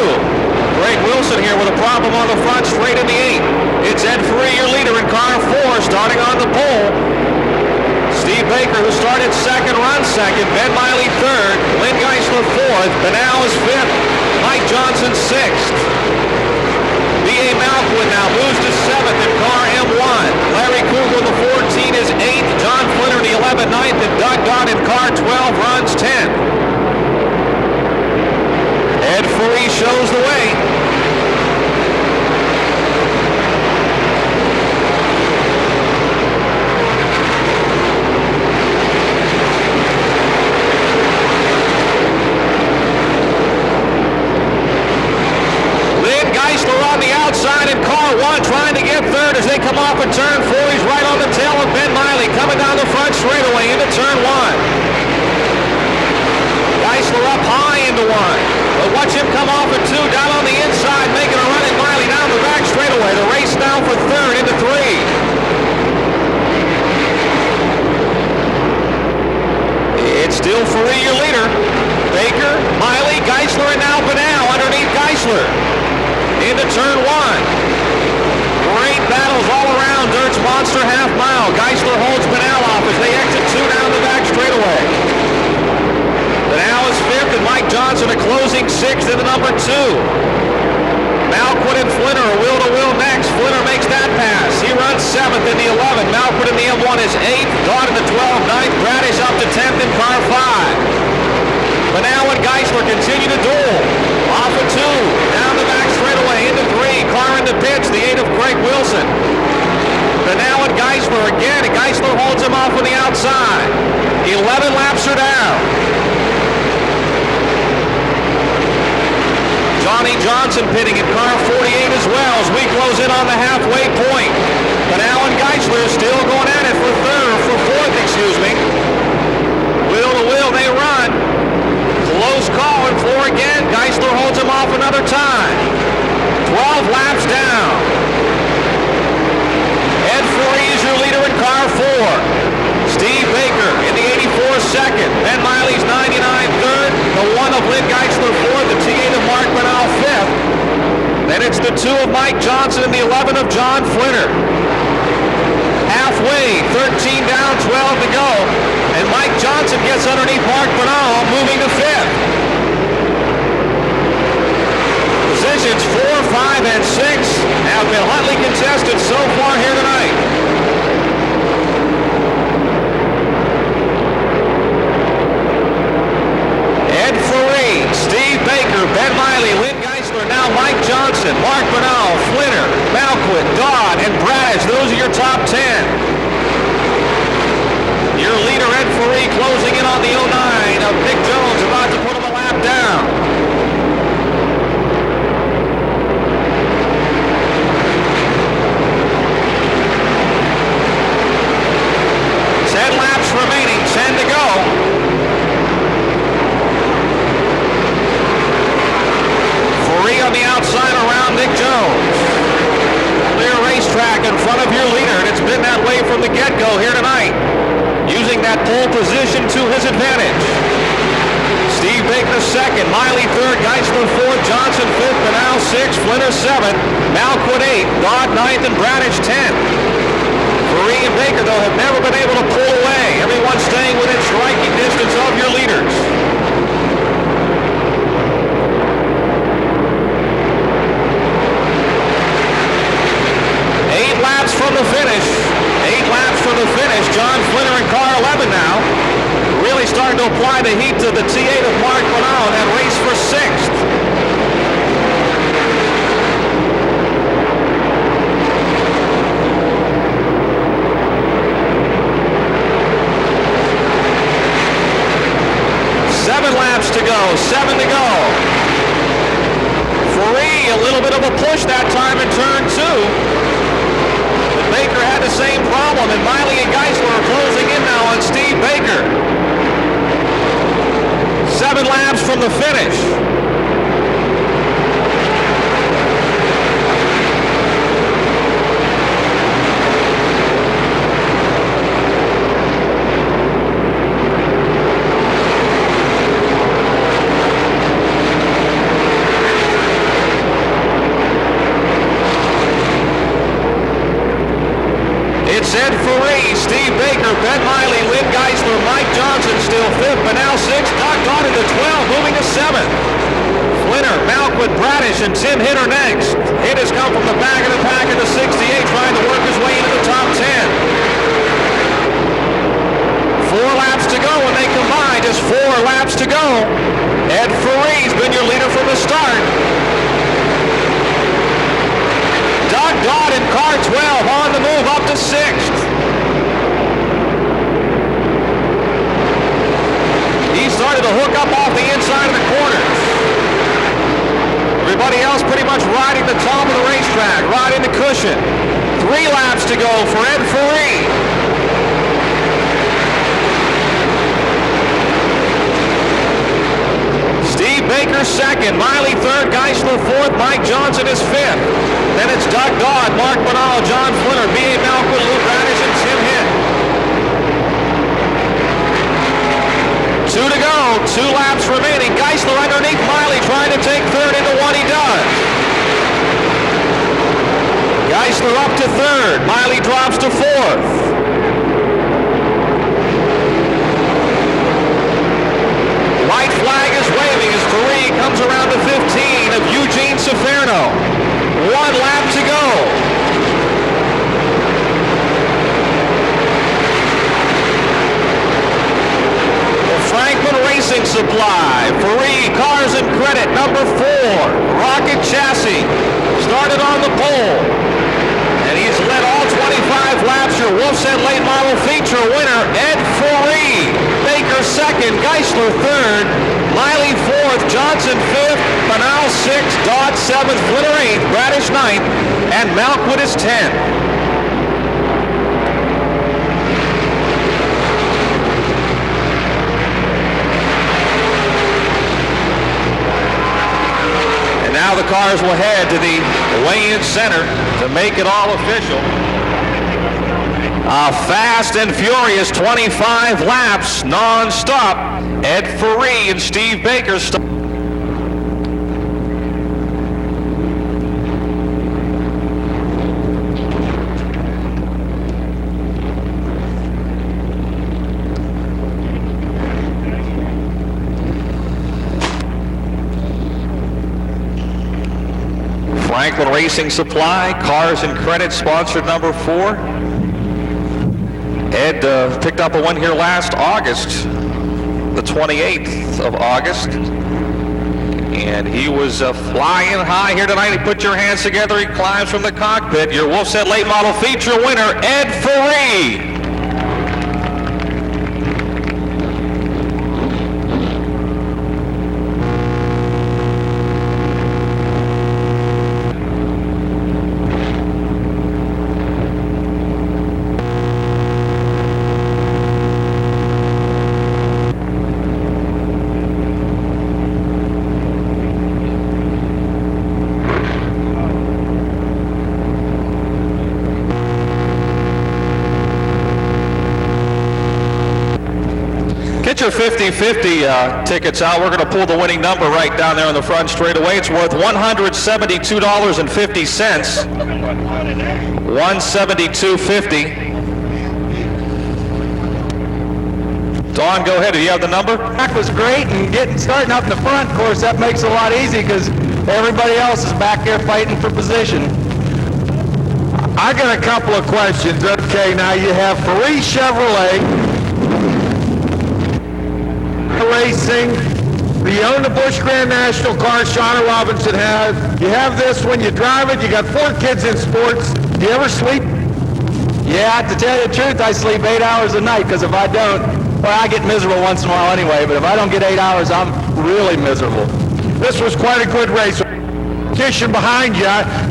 Greg Wilson here with a problem on the front, straight in the 8. It's Ed Faree, your leader in car 4, starting on the pole. Steve Baker, who started second, runs second. Ben Miley third. Lynn Geisler 4th. Benal is 5th. Mike Johnson 6th. B.A. Malquit now moves to 7th in car M1. Larry Kugel, the 14, is 8th. John Flinner, the 11, 9th. And Doug Dodd in car 12 runs 10th. Ed Faree shows the way. On the outside in car 1, trying to get third as they come off of turn 4. He's right on the tail of Ben Miley, coming down the front straightaway into turn 1. Geisler up high into 1. But watch him come off of 2, down on the inside, making a run at Miley down the back straightaway. The race now for third into 3. It's still Faree, your leader. Baker, Miley, Geisler, and now Benal underneath Geisler. Into turn 1. Great battles all around Dirt's Monster half mile. Geisler holds Benal off as they exit 2 down the back straightaway. Benal is 5th and Mike Johnson a closing 6th into number 2. Malquit and Flinner are wheel-to-wheel next. Flinner makes that pass. He runs 7th in the 11. Malquit in the M1 is 8th. Dodd in the 12, 9th. Bradish up to 10th in car 5. Benal and Geisler continue to duel. Off of 2, down the back straightaway into 3. Car in the pits, the 8 of Greg Wilson. Benal and Geisler again, and Geisler holds him off on the outside. 11 laps are down. Johnny Johnson pitting in car 48 as well as we close in on the halfway point. Benal and Geisler are still going at it for 4th, excuse me. Wheel to wheel they run. Close call and 4 again. Geisler holds him off another time. 12 laps down. Ed Faree is your leader in car 4. Steve Baker in the 84 second. Ben Miley's 99 third. The 1 of Lynn Geisler 4th. The T8 of Mark Benal 5th. Then it's the 2 of Mike Johnson and the 11 of John Flinner. Halfway, 13 down, 12 to go. And Mike Johnson gets underneath Mark Benal, moving to 5th. Positions 4, 5, and 6 have been hotly contested so your top 10. Your leader, Ed Ferree, closing in on the 09 of Nick Jones, about to put him a lap down. 10 laps remaining, 10 to go. Ferree on the outside around Nick Jones. Clear racetrack in front of your leader, and it's been that way from the get-go here tonight. Using that pole position to his advantage. Steve Baker second, Miley third, Geisler fourth, Johnson fifth, Banal sixth, Flinner seventh, Malquit eighth, Dodd ninth, and Bradish 10th. Ferree and Baker, though, have never been able to pull away. Everyone staying within striking distance of your leaders. From the finish, 8 laps from the finish. John Flinner in car 11 now, really starting to apply the heat to the T8 of Mark Banal in that race for 6th. Seven laps to go, 7 to go. Ferree, a little bit of a push that time in turn 2. Baker had the same problem, and Miley and Geisler are closing in now on Steve Baker. 7 laps from the finish. It's Ed Ferree, Steve Baker, Ben Miley, Lynn Geisler, Mike Johnson still 5th, but now 6th. Doc Dodd into 12, moving to 7th. Flinner, Malquit, Bradish, and Tim Hitt are next. Hitt has come from the back of the pack into 68, trying to work his way into the top 10. 4 laps to go when they combine, just 4 laps to go. Ed Ferree's been your leader from the start. Doug Dodd in car 12 on the move up to 6th. He started to hook up off the inside of the corners. Everybody else pretty much riding the top of the racetrack, riding the cushion. 3 laps to go for Ed Ferree. Steve Baker second, Miley third, Geisler fourth, Mike Johnson is 5th. Then it's Doug Dodd, Mark Banal, John Flinner, B.A. Malquit, Lou Bradish, and Tim Hitt. 2 to go, 2 laps remaining. Geisler underneath Miley, trying to take third into what he does. Geisler up to third, Miley drops to 4th. White flag is waving as Ferree comes around to 15 of Eugene Ciferno. 1 lap to go. The Franklin Racing Supply, Ferree, Cars and Credit, number 4, Rocket Chassis, started on the pole. And he's led all 25 laps. Your Wolf's Head Late Model Feature winner, Ed Ferree. Baker second, Geisler third, Miley fourth, Johnson fifth, Banal sixth, Dodd seventh, Flinner eighth, Bradish ninth, and Malquit is 10th. And now the cars will head to the weigh-in center to make it all official. A fast and furious 25 laps non-stop. Ed Ferree and Steve Baker stop. Franklin Racing Supply, Cars and Credit, sponsored number 4. Ed picked up a win here last August, the 28th of August, And he was flying high here tonight. He put your hands together. He climbs from the cockpit. Your Wolfset Late Model Feature winner, Ed Ferree. Get your 50-50 tickets out. We're going to pull the winning number right down there on the front straightaway. It's worth $172.50. $172.50. Dawn, go ahead. Do you have the number? Track was great, and starting up in the front, of course, that makes it a lot easy because everybody else is back there fighting for position. I got a couple of questions. Okay, now you have Ferree Chevrolet Racing. You own the Busch Grand National car Shauna Robinson has. You have this when you drive it. You got 4 kids in sports. Do you ever sleep? Yeah, to tell you the truth, I sleep 8 hours a night because if I don't, well, I get miserable once in a while anyway, but if I don't get 8 hours, I'm really miserable. This was quite a good race. Competition behind you.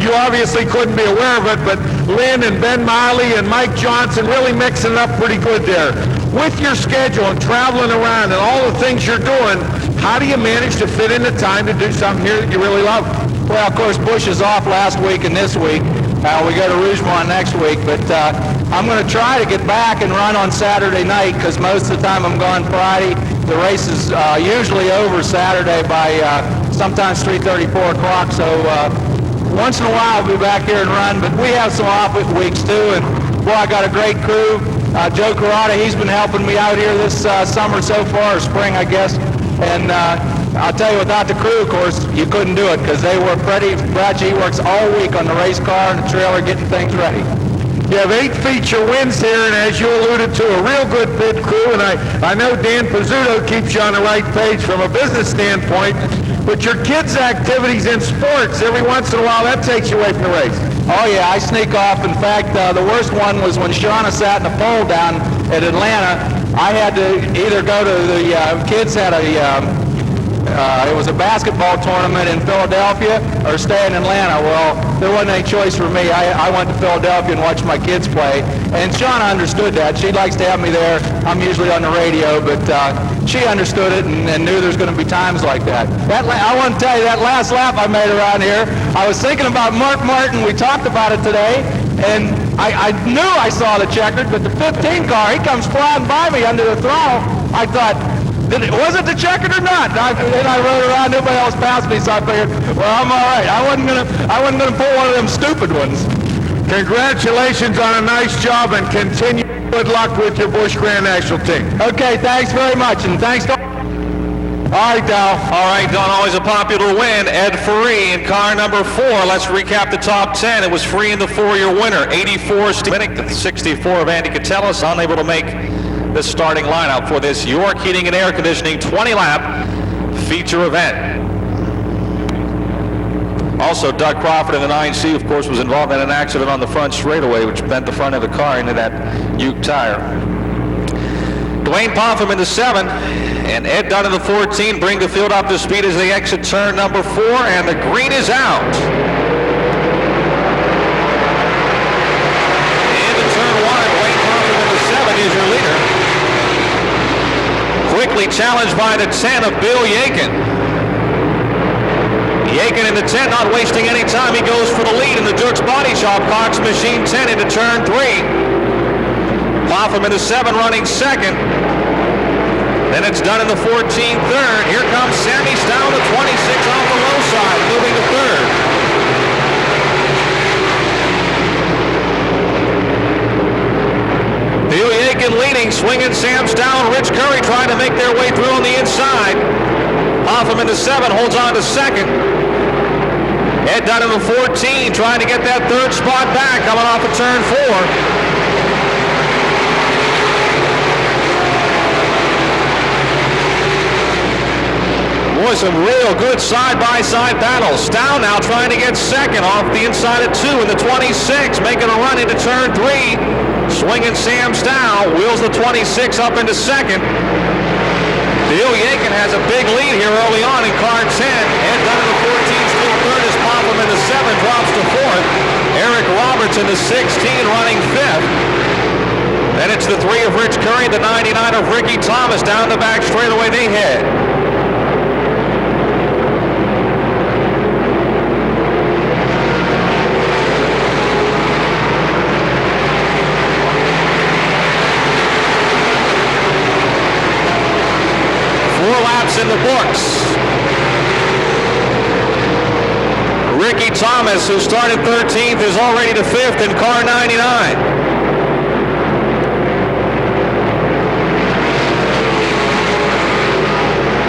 You obviously couldn't be aware of it, but Lynn and Ben Miley and Mike Johnson really mixing it up pretty good there. With your schedule and traveling around and all the things you're doing, how do you manage to fit in the time to do something here that you really love? Well, of course, Busch is off last week and this week. We go to Rougemont next week, but I'm going to try to get back and run on Saturday night because most of the time I'm gone Friday. The race is usually over Saturday by sometimes 3:30, 4 o'clock, so once in a while I'll be back here and run, but we have some off weeks too, and boy, I got a great crew. Joe Carrata, he's been helping me out here this summer so far, or spring, I guess. And I'll tell you, without the crew, of course, you couldn't do it because they work pretty. Bradshaw, he works all week on the race car and the trailer getting things ready. You have 8 feature wins here, and as you alluded to, a real good pit crew, and I know Dan Pizzuto keeps you on the right page from a business standpoint, but your kids' activities in sports, every once in a while, that takes you away from the race. Oh, yeah, I sneak off. In fact, the worst one was when Shauna sat in the pole down at Atlanta. I had to either go to the kids had it was a basketball tournament in Philadelphia or stay in Atlanta. Well, there wasn't any choice for me. I went to Philadelphia and watched my kids play. And Shauna understood that. She likes to have me there. I'm usually on the radio, but she understood it and knew there's going to be times like that. I want to tell you, that last lap I made around here, I was thinking about Mark Martin. We talked about it today, and I knew I saw the checkered, but the 15 car, he comes flying by me under the throttle. I thought, was it the checkered or not? Then I rode around, nobody else passed me, so I figured, well, I'm all right. I wasn't gonna pull one of them stupid ones. Congratulations on a nice job, and continue good luck with your Busch Grand National team. Okay, thanks very much, and thanks to all right, Dal. All right, Don, always a popular win. Ed Ferree in car number 4. Let's recap the top 10. It was Ferree in the 4-year winner. 84 Steve, the 64 of Andy Catellus, unable to make the starting lineup for this York Heating and Air Conditioning 20-lap feature event. Also, Doug Crawford in the 9C, of course, was involved in an accident on the front straightaway, which bent the front of the car into that Uke tire. Dwayne Popham in the 7 and Ed Dunn in the 14 bring the field up to speed as they exit turn number 4, and the green is out. Into turn 1, Dwayne Popham in the 7 is your leader. Quickly challenged by the 10 of Bill Yakin. Yakin in the 10, not wasting any time. He goes for the lead in the Dirk's Body Shop. Cox Machine 10 into turn 3. Popham in the 7 running second. Then it's done in the 14 third. Here comes Sammy Stow, the 26 off the low side, moving to third. Bill Yakin leading, swinging Sam Stow and Rich Curry trying to make their way through on the inside. Popham in the 7 holds on to second. Ed Dunn in the 14 trying to get that third spot back, coming off of turn 4. Boy, some real good side-by-side battles. Stow now trying to get second off the inside of 2 in the 26, making a run into turn 3. Swinging Sam Stow, wheels the 26 up into second. Bill Yakin has a big lead here early on in car 10. Ed Dunn in the 14, still third as Popham in the 7 drops to 4th. Eric Roberts in the 16 running 5th. Then it's the 3 of Rich Curry, the 99 of Ricky Thomas. Down the back straightaway they head. In the books. Ricky Thomas, who started 13th, is already to 5th in car 99.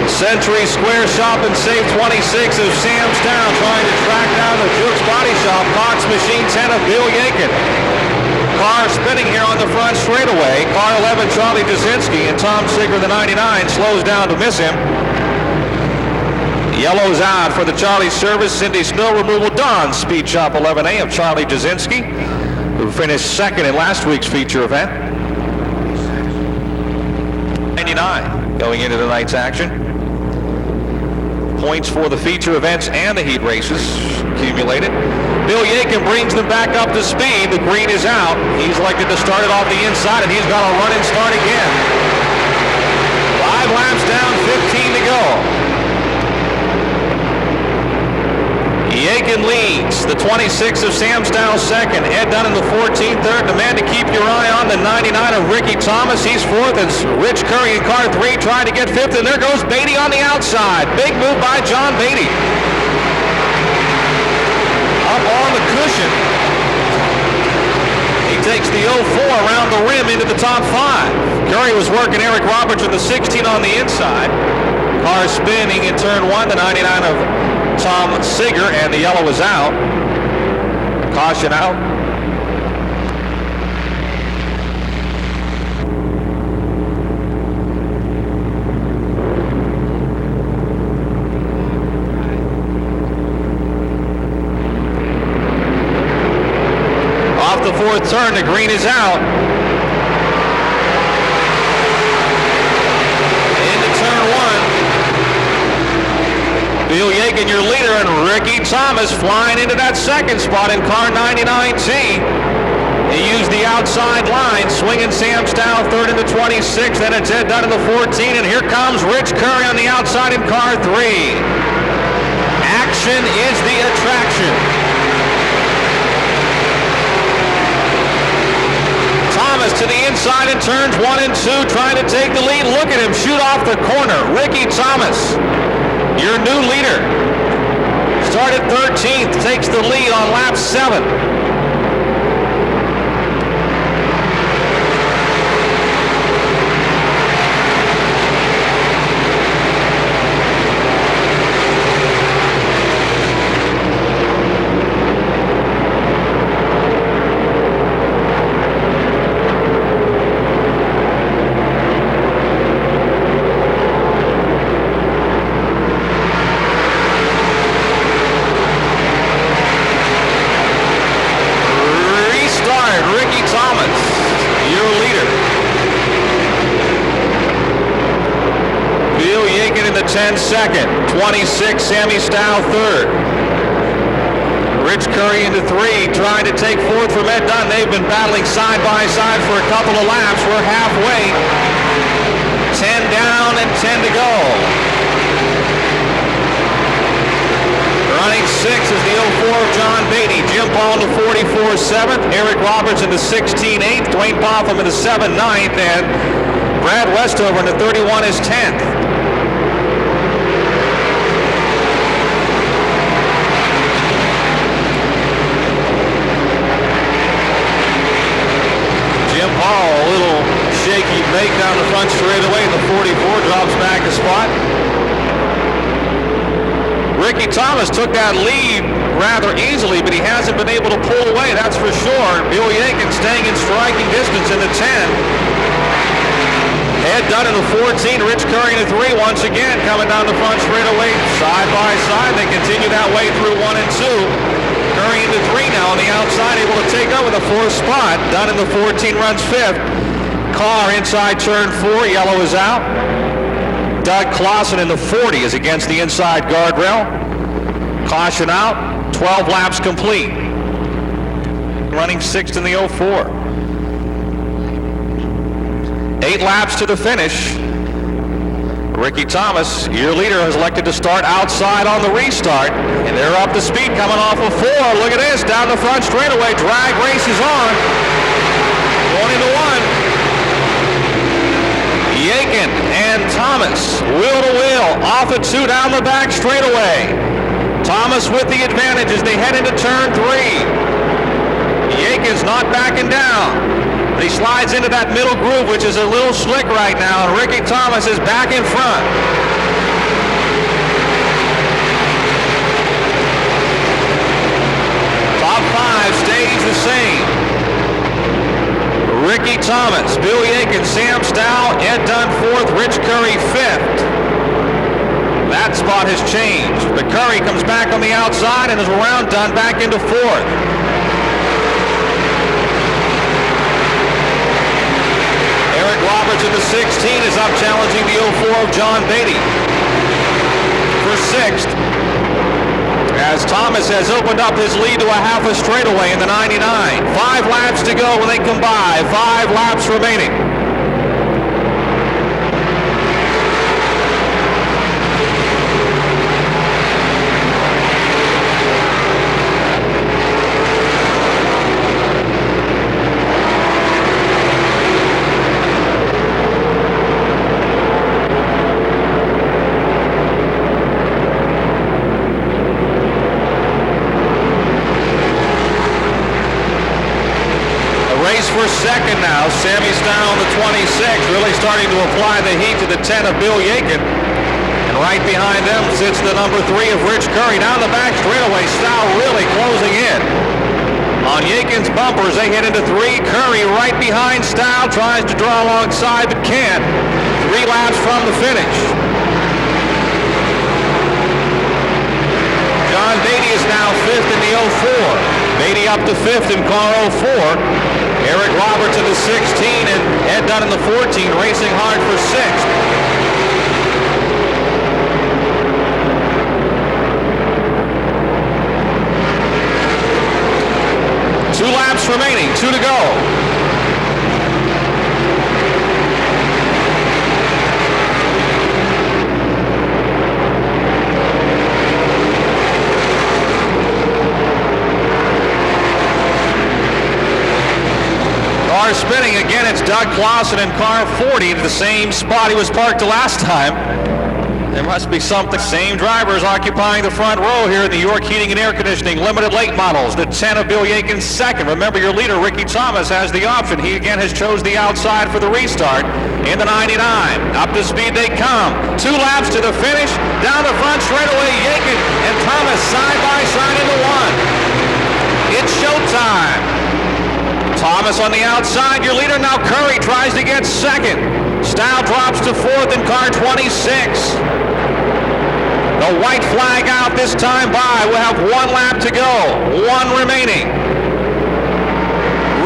Century Square Shop and Save 26 of Sam Stow trying to track down the Jukes Body Shop. Cox Machine 10 of Bill Yakin. Car spinning here on the front straightaway. Car 11, Charlie Jasinski, and Tom Sigler, the 99, slows down to miss him. Yellow's out for the Charlie service. Cindy Snow Removal done. Speed Shop 11A of Charlie Jasinski, who finished second in last week's feature event. 99 going into tonight's action. Points for the feature events and the heat races accumulated. Bill Yakin brings them back up to speed. The green is out. He's elected to start it off the inside, and he's got to run and start again. 5 laps down, 15 to go. Yakin leads. The 26 of Sam Stow second. Ed Dunn in the 14 third. The man to keep your eye on, the 99 of Ricky Thomas. He's 4th, and Rich Curry in car 3 trying to get 5th, and there goes Beatty on the outside. Big move by John Beatty. Up on the cushion. He takes the 04 around the rim into the top 5. Curry was working Eric Roberts with the 16 on the inside. Car spinning in turn 1, the 99 of Tom Sigler, and the yellow is out. Caution out. Off the 4th turn, the green is out. Bill Yakin, your leader, and Ricky Thomas flying into that second spot in car 99T. He used the outside line, swinging Sam Stow 3rd in the 26, then it's Ed Dunn in the 14, and here comes Rich Curry on the outside in car 3. Action is the attraction. Thomas to the inside in turns 1 and 2, trying to take the lead. Look at him shoot off the corner. Ricky Thomas, your new leader, started 13th, takes the lead on lap 7. In the 10 second, 26, Sammy Stow 3rd. Rich Curry into 3, trying to take 4th from Ed Dunn. They've been battling side by side for a couple of laps. We're halfway. 10 down and 10 to go. Running 6 is the 04 of John Beatty. Jim Paul in the 44 7th. Eric Roberts in the 16 8th. Dwayne Popham in the 7 9th. And Brad Westover in the 31 is 10th. Paul, a little shaky break down the front straightaway. The 44 drops back a spot. Ricky Thomas took that lead rather easily, but he hasn't been able to pull away, that's for sure. Bill Yakin staying in striking distance in the 10. Ed Dunn in the 14, Rich Curry in the 3, once again coming down the front straightaway, side by side. They continue that way through 1 and 2. Curry into 3 now on the outside, able to take over the 4th spot. Dunn in the 14 runs 5th. Carr inside turn 4, yellow is out. Doug Clausen in the 40 is against the inside guardrail. Caution out, 12 laps complete. Running 6th in the 04. 8 laps to the finish. Ricky Thomas, your leader, has elected to start outside on the restart, and they're up to speed coming off of 4. Look at this, down the front straightaway, drag race is on. Going into 1. Yakin and Thomas, wheel to wheel, off of 2 down the back straightaway. Thomas with the advantage as they head into turn 3. Yakin's not backing down. He slides into that middle groove, which is a little slick right now, and Ricky Thomas is back in front. Top 5 stays the same. Ricky Thomas, Bill Yakin, Sam Stow, Ed Dunn 4th, Rich Curry 5th. That spot has changed. But Curry comes back on the outside and is around Dunn back into 4th. Eric Roberts in the 16 is up challenging the 04 of John Beatty for 6th. As Thomas has opened up his lead to a half a straightaway in the 99. 5 laps to go when they come by. 5 laps remaining. For second now, Sammy Stow on the 26, really starting to apply the heat to the 10 of Bill Yakin. And right behind them sits the number 3 of Rich Curry. Down the back straightaway, Stow really closing in. On Yakin's bumpers, they hit into 3. Curry right behind Stow, tries to draw alongside, but can't. 3 laps from the finish. John Beatty is now 5th in the 04. Beatty up to 5th in car 04. Eric Roberts in the 16 and Ed Dunn in the 14, racing hard for 6th. Two laps remaining, 2 to go. Car spinning again. It's Doug Clausen in car 40 to the same spot he was parked the last time. There must be something. Same drivers occupying the front row here in the York Heating and Air Conditioning Limited Late Models. The 10 of Bill Yakin 2nd. Remember, your leader, Ricky Thomas, has the option. He again has chose the outside for the restart in the 99. Up to speed they come. 2 laps to the finish. Down the front straightaway, Yakin and Thomas side by side into 1. It's showtime. Thomas on the outside, your leader now. Curry tries to get 2nd. Stow drops to 4th in car 26. The white flag out this time by. We'll have 1 lap to go. 1 remaining.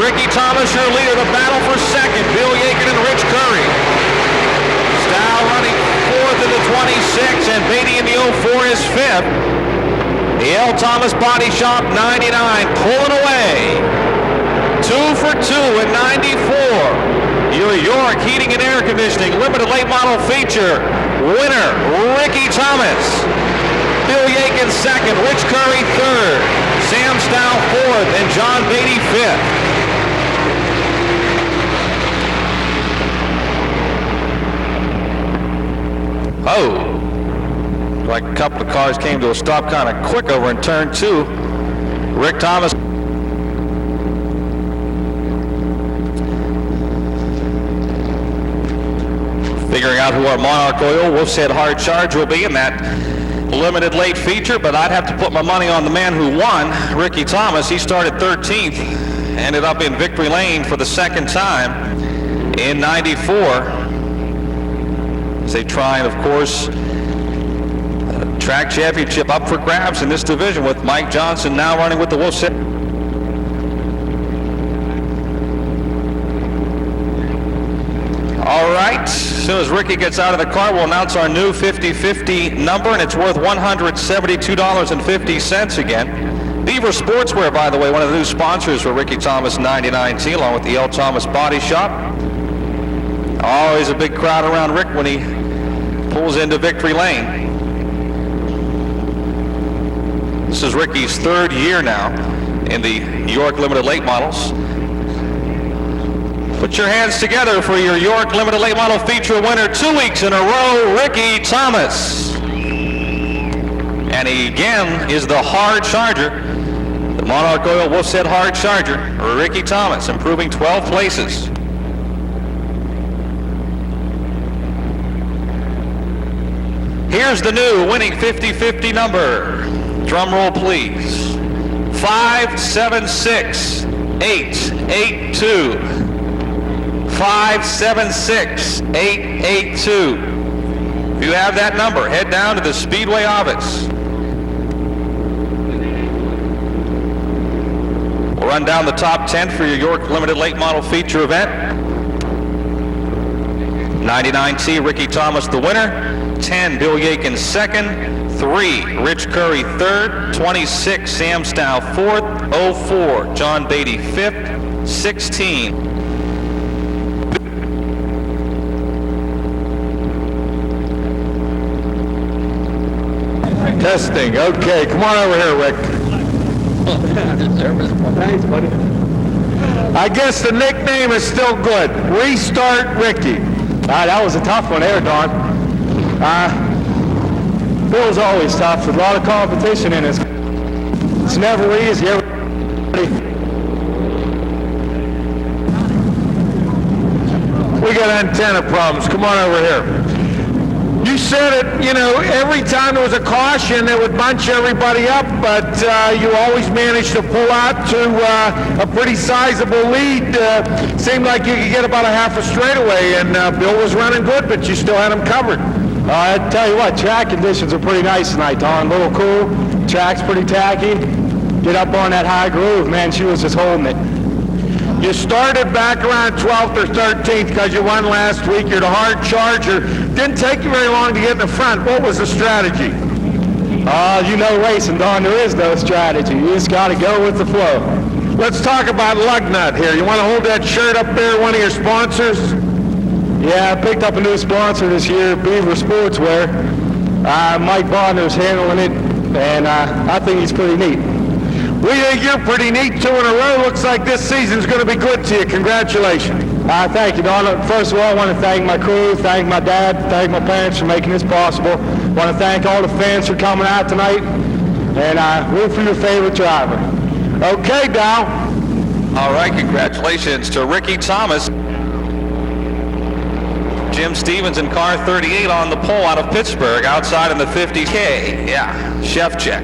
Ricky Thomas, your leader. The battle for 2nd. Bill Yakin and Rich Curry. Stow running 4th in the 26, and Beatty in the 04 is 5th. The L. Thomas Body Shop 99 pulling away. 2 for 2 in 94. Your York Heating and Air Conditioning Limited Late Model Feature winner, Ricky Thomas. Bill Yakin 2nd, Rich Curry 3rd, Sam Stow 4th, and John Beatty 5th. Oh, like a couple of cars came to a stop kind of quick over in turn 2. Rick Thomas. Figuring out who our Monarch Oil Wolf's Head Hard Charge will be in that limited late feature, but I'd have to put my money on the man who won, Ricky Thomas. He started 13th, ended up in victory lane for the 2nd time in 94. they try and, of course, track championship up for grabs in this division with Mike Johnson now running with the Wolfset. All right, as soon as Ricky gets out of the car, we'll announce our new 50-50 number, and it's worth $172.50 again. Beaver Sportswear, by the way, one of the new sponsors for Ricky Thomas 99T, along with the L. Thomas Body Shop. Always a big crowd around Rick when he pulls into Victory Lane. This is Ricky's third year now in the York Limited Late Models. Put your hands together for your York Limited Late Model feature winner 2 weeks in a row, Ricky Thomas. And he again is the hard charger, the Monarch Oil Wolfset hard charger, Ricky Thomas, improving 12 places. Here's the new winning 50-50 number. Drum roll, please. 576882. 576882. If you have that number, head down to the Speedway office. We'll run down the top 10 for your York Limited Late Model feature event. 99T, Ricky Thomas the winner. 10, Bill Yakin second. 3, Rich Curry third. 26, Sam Stow fourth. 04, John Beatty fifth. 16. Testing. Okay, come on over here, Rick. Thanks, buddy. I guess the nickname is still good. Restart Ricky. That was a tough one there, Don. Bill's always tough with a lot of competition in it. It's never easy. We got antenna problems. Come on over here. You said it, you know, every time there was a caution, it would bunch everybody up, but you always managed to pull out to a pretty sizable lead. Seemed like you could get about a half a straightaway, and Bill was running good, but you still had him covered. I tell you what, track conditions are pretty nice tonight, Don. A little cool. Track's pretty tacky. Get up on that high groove, man. She was just holding it. You started back around 12th or 13th because you won last week. You're the hard charger. Didn't take you very long to get in the front. What was the strategy? You know racing, Don, there is no strategy. You just got to go with the flow. Let's talk about Lugnut here. You want to hold that shirt up there, one of your sponsors? Yeah, I picked up a new sponsor this year, Beaver Sportswear. Mike Bodner's handling it, and I think he's pretty neat. We think you're pretty neat. 2 in a row. Looks like this season's going to be good to you. Congratulations. Thank you, Don. First of all, I want to thank my crew, thank my dad, thank my parents for making this possible. I want to thank all the fans for coming out tonight, and root for your favorite driver. Okay, Dow. All right, congratulations to Ricky Thomas. Jim Stevens in car 38 on the pole out of Pittsburgh, outside in the 50K. Yeah, chef check.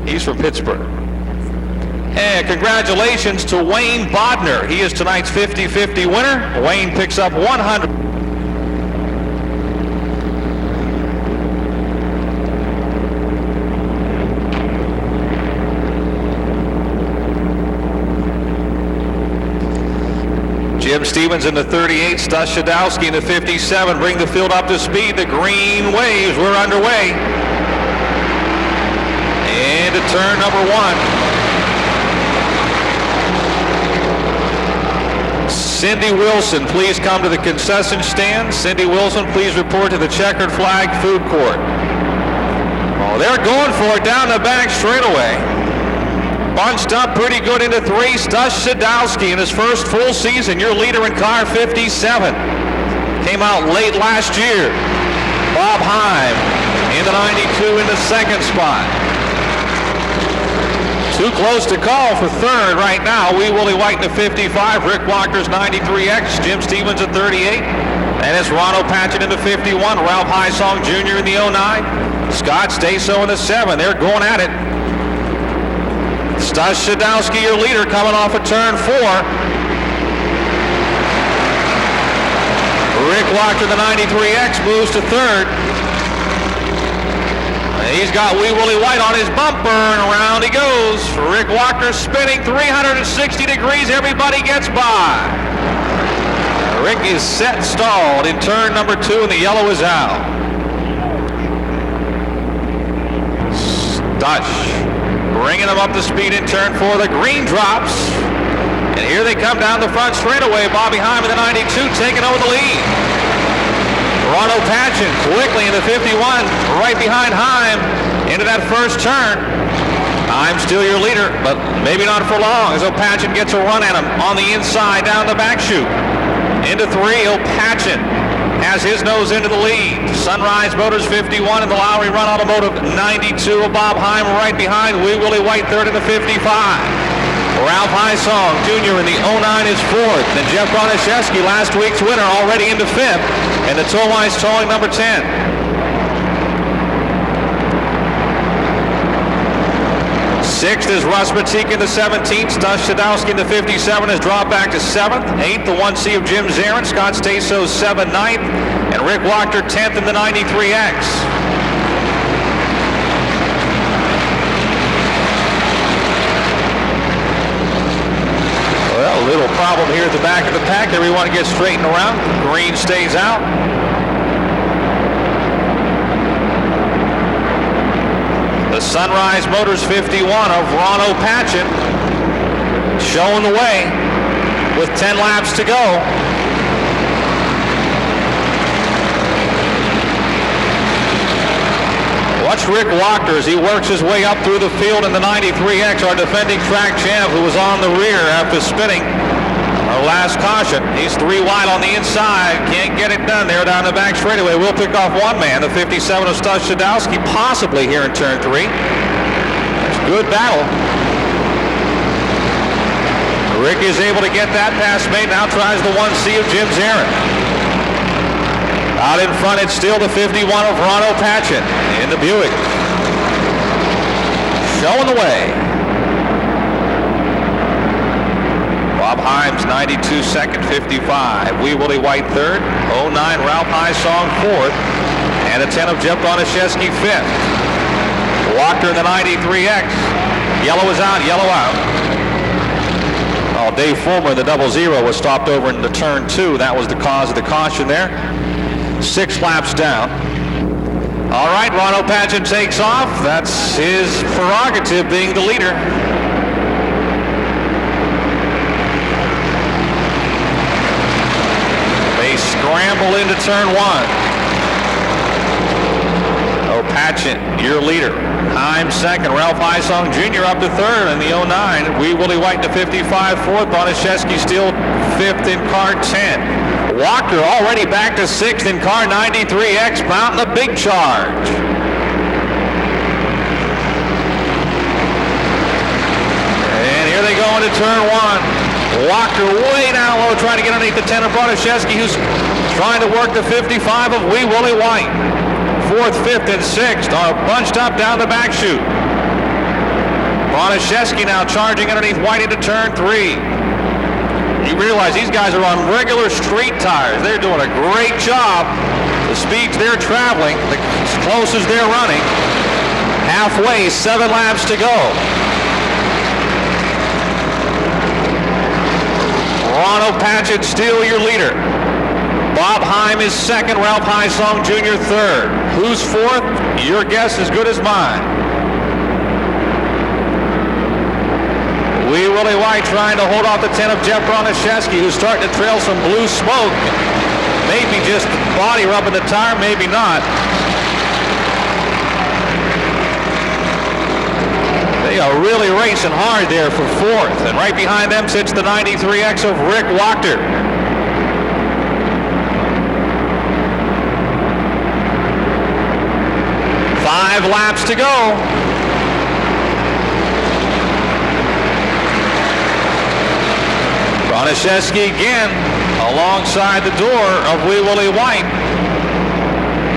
He's from Pittsburgh. And congratulations to Wayne Bodner. He is tonight's 50-50 winner. Wayne picks up 100. Jim Stevens in the 38, Stas Shadowski in the 57. Bring the field up to speed. The green waves. We're underway. Into turn number 1. Cindy Wilson, please come to the concession stand. Cindy Wilson, please report to the Checkered Flag Food Court. Oh, they're going for it down the back straightaway. Bunched up pretty good into 3. Stas Shadowski in his first full season, your leader in car 57. Came out late last year. Bob Heim in the 92 in the second spot. Too close to call for third right now. Wee Willie White in the 55. Rick Walker's 93X. Jim Stevens at 38. And it's Ronald Patchett in the 51. Ralph Highsong Jr. in the 09. Scott Staso in the 7. They're going at it. Stas Shadowski, your leader, coming off of turn 4. Rick Wachter, the 93X, moves to third. He's got Wee Willie White on his bumper, and around he goes. Rick Wachter spinning 360 degrees. Everybody gets by. Rick is set stalled in turn number 2, and the yellow is out. Stush bringing them up to speed in turn 4. The green drops. And here they come down the front straightaway. Bobby Heim in the 92 taking over the lead. Ronald Patchen quickly in the 51, right behind Heim into that first turn. Heim still your leader, but maybe not for long, as Patchen gets a run at him on the inside down the back chute. Into 3, Patchen has his nose into the lead. Sunrise Motors 51 and the Lowry Run Automotive 92 of Bob Heim right behind. Wee Willie White third in the 55. Ralph Hysong Jr. in the 09 is fourth. And Jeff Broniszewski, last week's winner, already into fifth. And the Towwise Towing number 10. Sixth is Russ Matique in the 17th. Stush Sadowski in the 57 has dropped back to 7th. 8th, the 1C of Jim Zarin. Scott Staso 7th, 9th. And Rick Wachter 10th in the 93X. Well, a little problem here at the back of the pack. Everyone gets straightened around. Green stays out. The Sunrise Motors 51 of Ronno Patchen showing the way with 10 laps to go. Watch Rick Wachter as he works his way up through the field in the 93X, our defending track champ who was on the rear after spinning our last caution. He's 3 wide on the inside. Can't get it done there down the back straightaway. We'll pick off one man, the 57 of Stush Sadowski, possibly here in turn 3. That's a good battle. Rick is able to get that pass made. Now tries the 1C of Jim Zarin. Out in front, it's still the 51 of Ronno Patchen in the Buick. Showing the way. Bob Heim's 92 second, 55. Wee Willie White third. 09 Ralph Hysong fourth. And a 10 of Jeff Broniszewski fifth. Wachter in the 93X. Yellow is out, yellow out. Oh, Dave Fulmer, the 00, was stopped over into turn 2. That was the cause of the caution there. 6 laps down. All right, Ronno Patchen takes off. That's his prerogative, being the leader. They scramble into turn 1. Patchen, your leader. Heim second. Ralph Hysong Jr. up to third in the 09. Wee Willie White to 55 fourth. Broniszewski still fifth in car 10. Wachter already back to 6th in car 93X, mounting a big charge. And here they go into turn 1. Wachter way down low, trying to get underneath the 10 of Broniszewski, who's trying to work the 55 of Wee Willie White. 4th, 5th, and 6th are bunched up down the back chute. Broniszewski now charging underneath White into turn 3. You realize these guys are on regular street tires. They're doing a great job. The speeds they're traveling, the closest they're running. Halfway, 7 laps to go. Ronno Patchen still your leader. Bob Heim is second. Ralph Hysong Jr. third. Who's fourth? Your guess as good as mine. Wee Willie White trying to hold off the 10 of Jeff Broniszewski, who's starting to trail some blue smoke. Maybe just body rubbing the tire, maybe not. They are really racing hard there for fourth. And right behind them sits the 93X of Rick Wachter. Five laps to go. Broniszewski again alongside the door of Wee Willie White.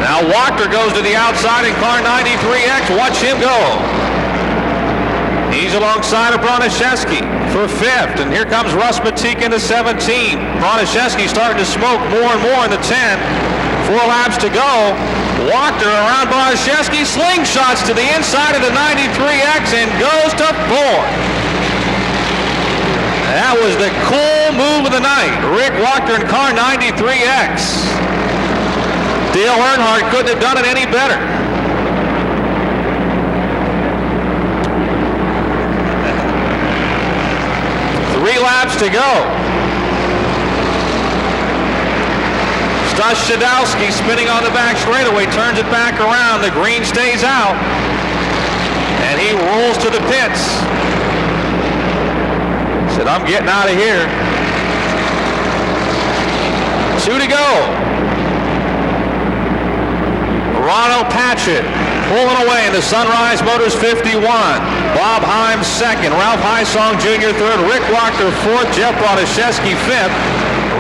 Now Wachter goes to the outside in car 93X. Watch him go. He's alongside of Broniszewski for 5th, and here comes Russ Matika into 17. Broniszewski starting to smoke more and more in the 10. 4 laps to go. Wachter around Broniszewski, slingshots to the inside of the 93X and goes to 4th. That was the cool move of the night. Rick Wachter in car 93X. Dale Earnhardt couldn't have done it any better. Three laps to go. Stashadowski spinning on the back straightaway, turns it back around. The green stays out. And he rolls to the pits. Said, I'm getting out of here. 2 to go. Ronald Patchett pulling away in the Sunrise Motors 51. Bob Himes 2nd. Ralph Hysong Jr. 3rd. Rick Wachter 4th. Jeff Broniszewski 5th.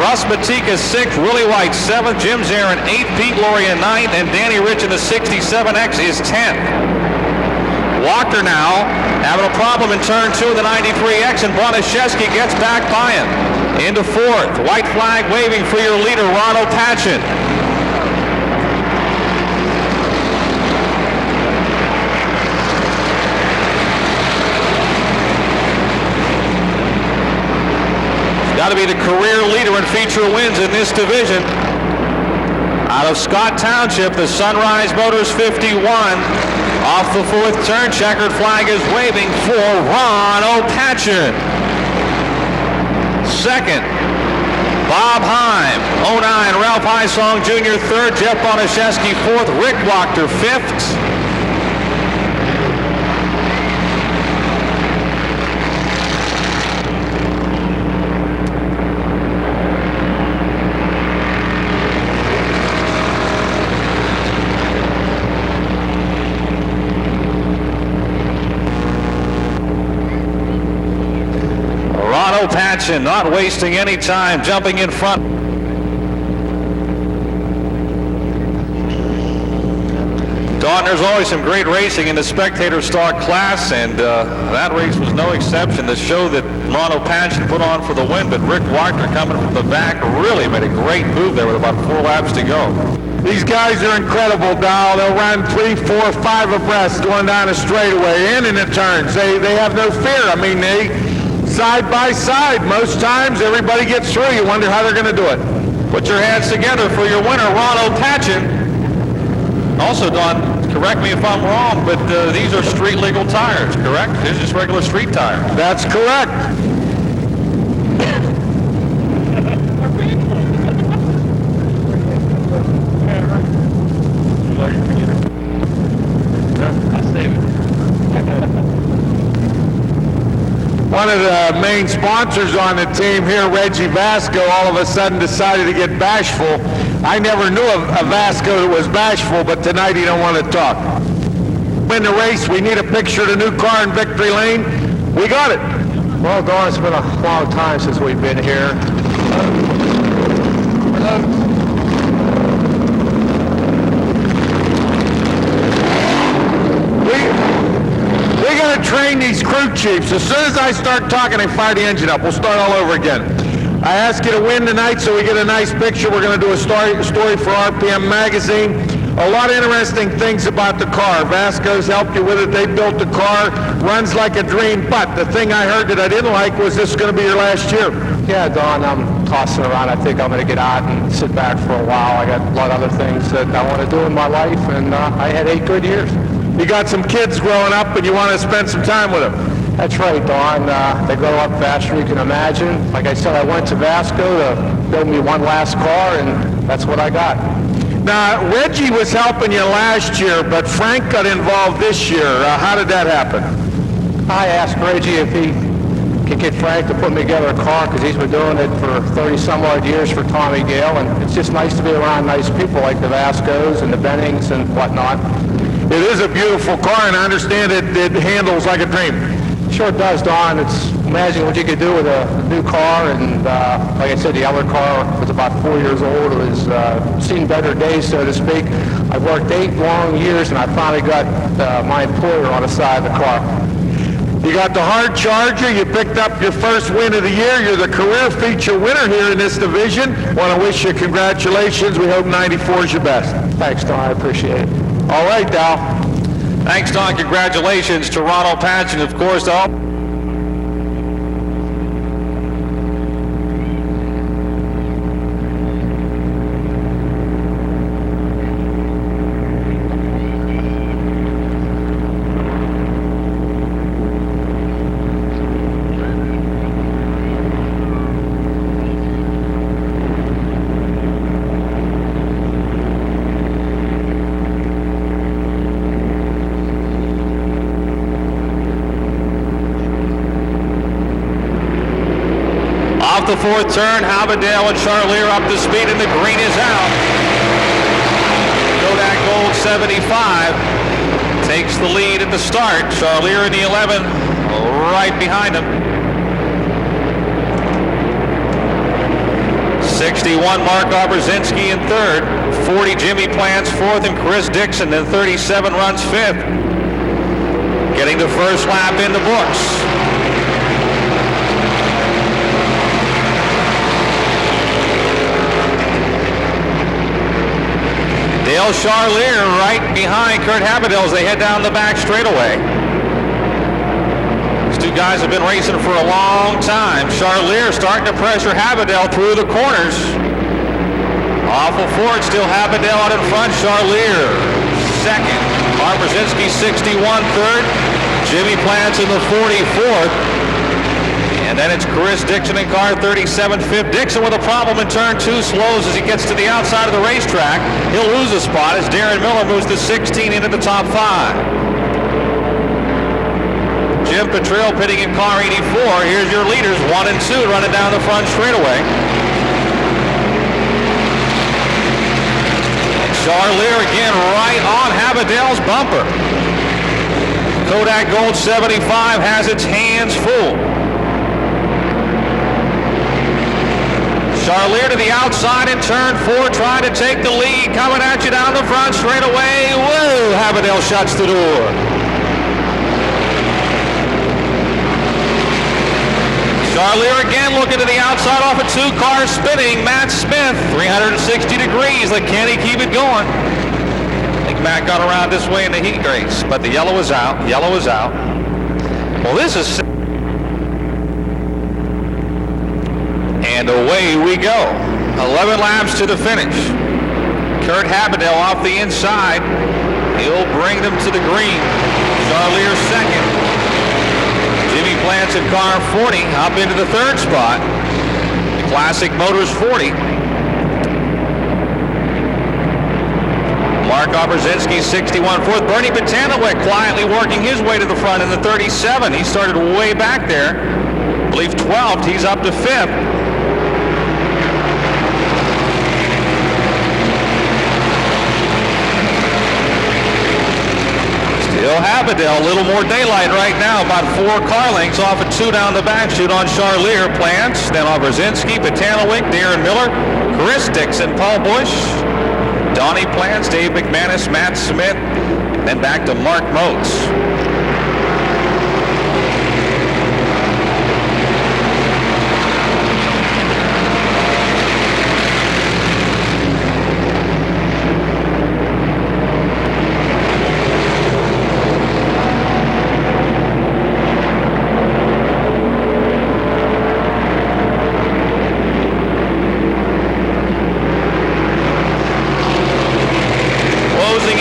Russ Matika 6th. Willie White 7th. Jim Zarin 8th. Pete Loria 9th. And Danny Rich in the 67X is 10th. Wachter now having a problem in turn 2 of the 93X, and Broniszewski gets back by him. Into 4th. White flag waving for your leader, Ronald Patchett. Got to be the career leader in feature wins in this division. Out of Scott Township, the Sunrise Motors 51. Off the 4th turn, checkered flag is waving for Ron Patchett. 2nd, Bob Heim. 09, Ralph Hysong Jr. 3rd. Jeff Broniszewski 4th. Rick Wachter 5th. Patchen not wasting any time, jumping in front. Don, there's always some great racing in the Spectator Stock class, and that race was no exception. The show that Ronald Patchen put on for the win, but Rick Wachter coming from the back really made a great move there with about 4 laps to go. These guys are incredible, Dow. They'll run 3, 4, 5 abreast going down a straightaway and in the turns. They have no fear. I mean, they side by side. Most times everybody gets through. You wonder how they're going to do it. Put your hands together for your winner, Ronald Patchen. Also, Don, correct me if I'm wrong, but these are street legal tires, correct? These are just regular street tires. That's correct. One of the main sponsors on the team here, Reggie Vasco, all of a sudden decided to get bashful. I never knew a Vasco that was bashful, but tonight he don't want to talk. In the race, we need a picture of the new car in victory lane. We got it. Well, Don, it's been a long time since we've been here. We're going to train these crew chiefs. As soon as I start talking, they fire the engine up. We'll start all over again. I ask you to win tonight so we get a nice picture. We're going to do a story for RPM Magazine. A lot of interesting things about the car. Vasco's helped you with it. They built the car. Runs like a dream. But the thing I heard that I didn't like was this is going to be your last year. Yeah, Don, I'm tossing around. I think I'm going to get out and sit back for a while. I got a lot of other things that I want to do in my life, and I had 8 good years. You got some kids growing up, and you want to spend some time with them. That's right, Don. They grow up faster than you can imagine. Like I said, I went to Vasco to build me one last car, and that's what I got. Now, Reggie was helping you last year, but Frank got involved this year. How did that happen? I asked Reggie if he could get Frank to put me together a car, because he's been doing it for 30-some-odd years for Tommy Gale, and it's just nice to be around nice people like the Vascos and the Bennings and whatnot. It is a beautiful car, and I understand it handles like a dream. Sure does, Don. It's amazing what you could do with a new car, and like I said, the other car was about 4 years old. It was seen better days, so to speak. I worked 8 long years, and I finally got my employer on the side of the car. You got the hard charger. You picked up your first win of the year. You're the career feature winner here in this division. Want to wish you congratulations. We hope 94 is your best. Thanks, Don. I appreciate it. All right, Dal. Thanks, Don. Congratulations to Ronald Patch, and of course, all. Off the fourth turn, Haberdale and Charlier up to speed, and the green is out. Kodak Gold 75 takes the lead at the start. Charlier in the 11, right behind him. 61, Mark Obrzezinski in third. 40, Jimmy Plants fourth, and Chris Dixon. Then 37 runs fifth. Getting the first lap in the books. Dale Charlier right behind Kurt Haberdale as they head down the back straightaway. These two guys have been racing for a long time. Charlier starting to pressure Haberdale through the corners. Awful forward, still Haberdale out in front. Charlier second. Obrzezinski 61 third. Jimmy Plants in the 44th. And then it's Chris Dixon in car 37 fifth. Dixon with a problem in turn 2, slows as he gets to the outside of the racetrack. He'll lose a spot as Darren Miller moves to 16 into the top 5. Jim Petrell pitting in car 84. Here's your leaders, 1 and 2, running down the front straightaway. And Charlier again right on Haberdale's bumper. Kodak Gold 75 has its hands full. Charlier to the outside in turn 4, trying to take the lead, coming at you down the front straightaway. Whoa, Haberdale shuts the door. Charlier again looking to the outside off of 2 cars spinning. Matt Smith, 360 degrees. Like, can he keep it going? I think Matt got around this way in the heat race, but the yellow is out. Yellow is out. Well, this is... And away we go. 11 laps to the finish. Kurt Haberdale off the inside. He'll bring them to the green. Charlier second. Jimmy Plants in car 40 up into the third spot. Classic Motors 40. Mark Obrzezinski 61 fourth. Bernie Botanowicz quietly working his way to the front in the 37. He started way back there. I believe 12th. He's up to 5th. Still Haberdale, a little more daylight right now, about 4 car lengths off of 2 down the back chute on Charlier. Plants, then Obrzezinski, Botanowicz, Darren Miller, Chris Dixon, Paul Bush, Donnie Plants, Dave McManus, Matt Smith, then back to Mark Motes.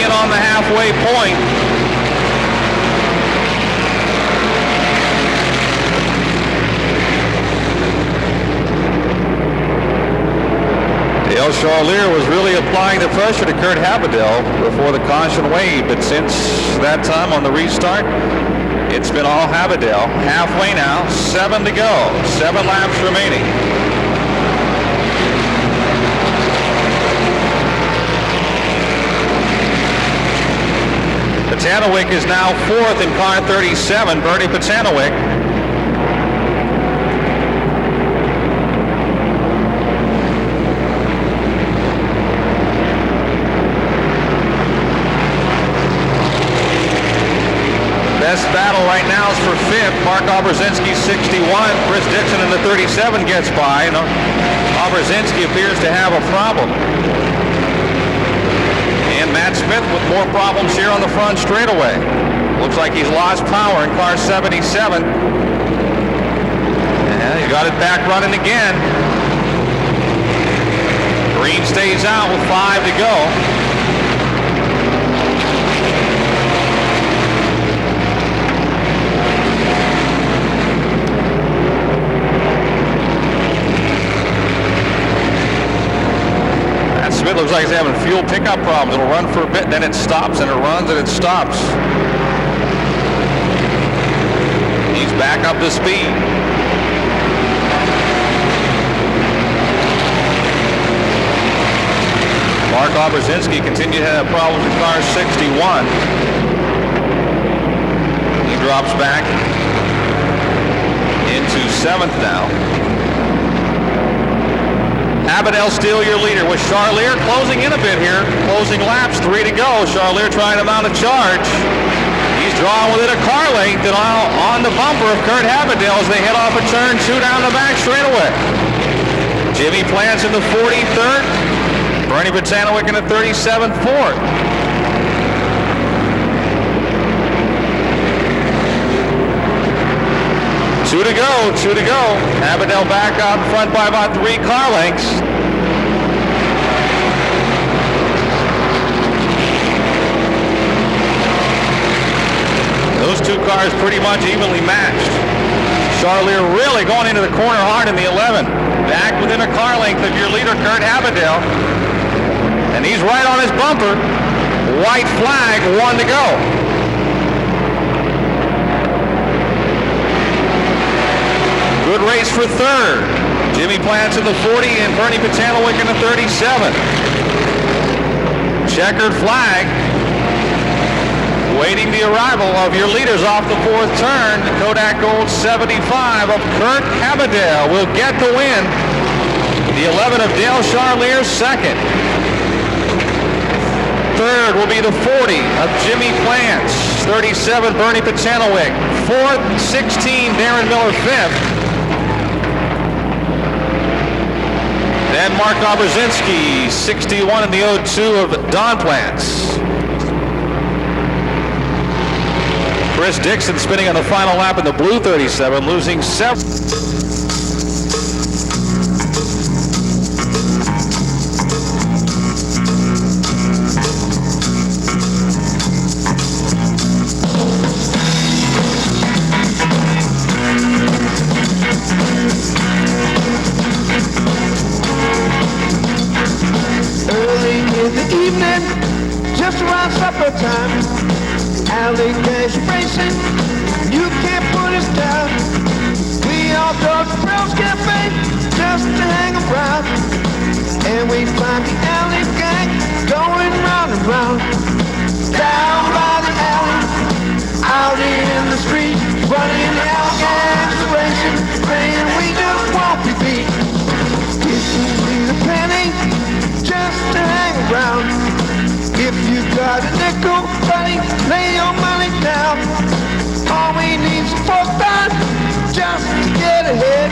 On the halfway point. Dale Charlier was really applying the pressure to Kurt Haberdale before the caution wave, but since that time on the restart, it's been all Haberdale. Halfway now, 7 to go, 7 laps remaining. Botanowicz is now 4th in car 37, Bernie Botanowicz. Best battle right now battles for fifth. Mark Obrzezinski 61. Chris Dixon in the 37 gets by. And Obrzezinski appears to have a problem. And Matt Smith with more problems here on the front straightaway. Looks like he's lost power in car 77. And he got it back running again. Green stays out with 5 to go. Matt Smith looks like he's having fuel pickup problems. It'll run for a bit, then it stops, and it runs, and it stops. He's back up to speed. Mark Obrzezinski continued to have problems with car 61. He drops back into 7th now. Abadel still your leader with Charlier closing in a bit here. Closing laps, 3 to go. Charlier trying to mount a charge. He's drawing within a car length and on the bumper of Kurt Abadel as they head off a turn 2 down the back straightaway. Jimmy Plants in the 43rd. Bernie Botanowick in the 37th, 4th. Two to go. Abadel back out in front by about 3 car lengths. Those 2 cars pretty much evenly matched. Charlier really going into the corner hard in the 11. Back within a car length of your leader, Kurt Abadel. And he's right on his bumper. White flag, 1 to go. Good race for 3rd. Jimmy Plants in the 40 and Bernie Botanowick in the 37. Checkered flag. Waiting the arrival of your leaders off the 4th turn. The Kodak Gold 75 of Kurt Abadel will get the win. The 11 of Dale Charlier, 2nd. 3rd will be the 40 of Jimmy Plants. 37, Bernie Botanowick. 4th, 16, Darren Miller, 5th. Then Mark Obrzezinski, 61 in the 02 of Don Plants. Chris Dixon spinning on the final lap in the blue 37, losing 7. Early in the evening, just around supper time, alley dash racing, you can't put us down. We all go to Bill's Cafe just to hang around, and we find the alley gang going round and round. Down by the alley, out in the street, running the alley gangs racing, saying we just won't be beat. If you need a penny, just to hang around. If you got a nickel, buddy, lay your money down. All we need's $4 just to get ahead.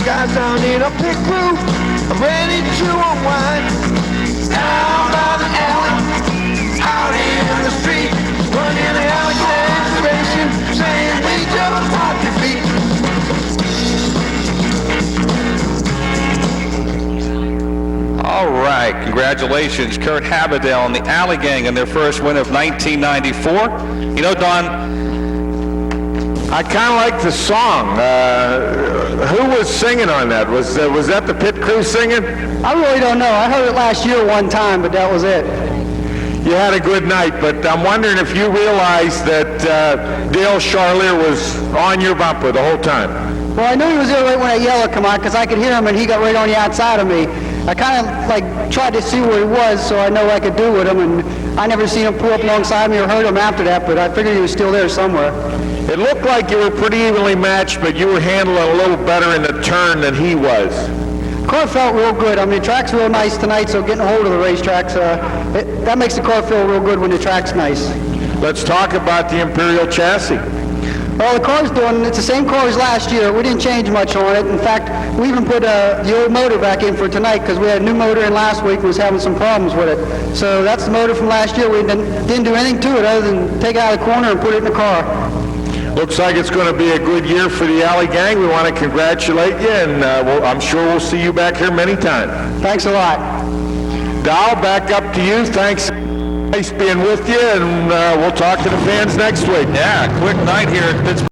Guys down in a pit crew are ready to unwind. Down by the alley, out in the street, running the alley gangs racing, saying we just want to beat. All right, congratulations, Kurt Abadel and the Alley Gang in their first win of 1994. You know, Don, I kind of like the song. Who was singing on that? Was that the pit crew singing? I really don't know. I heard it last year one time, but that was it. You had a good night, but I'm wondering if you realized that Dale Charlier was on your bumper the whole time. Well, I knew he was there right when that yellow come out because I could hear him and he got right on the outside of me. I kind of like tried to see where he was so I know what I could do with him, and I never seen him pull up alongside me or heard him after that, but I figured he was still there somewhere. It looked like you were pretty evenly matched, but you were handling a little better in the turn than he was. The car felt real good. I mean, the track's real nice tonight, so getting a hold of the racetracks, that makes the car feel real good when the track's nice. Let's talk about the Imperial chassis. Well, the car's doing, it's the same car as last year. We didn't change much on it. In fact, we even put the old motor back in for tonight because we had a new motor in last week and was having some problems with it. So that's the motor from last year. We didn't do anything to it other than take it out of the corner and put it in the car. Looks like it's going to be a good year for the Alley Gang. We want to congratulate you, and I'm sure we'll see you back here many times. Thanks a lot. Dal, back up to you. Thanks. Nice being with you, and we'll talk to the fans next week. Yeah, quick night here at Pittsburgh.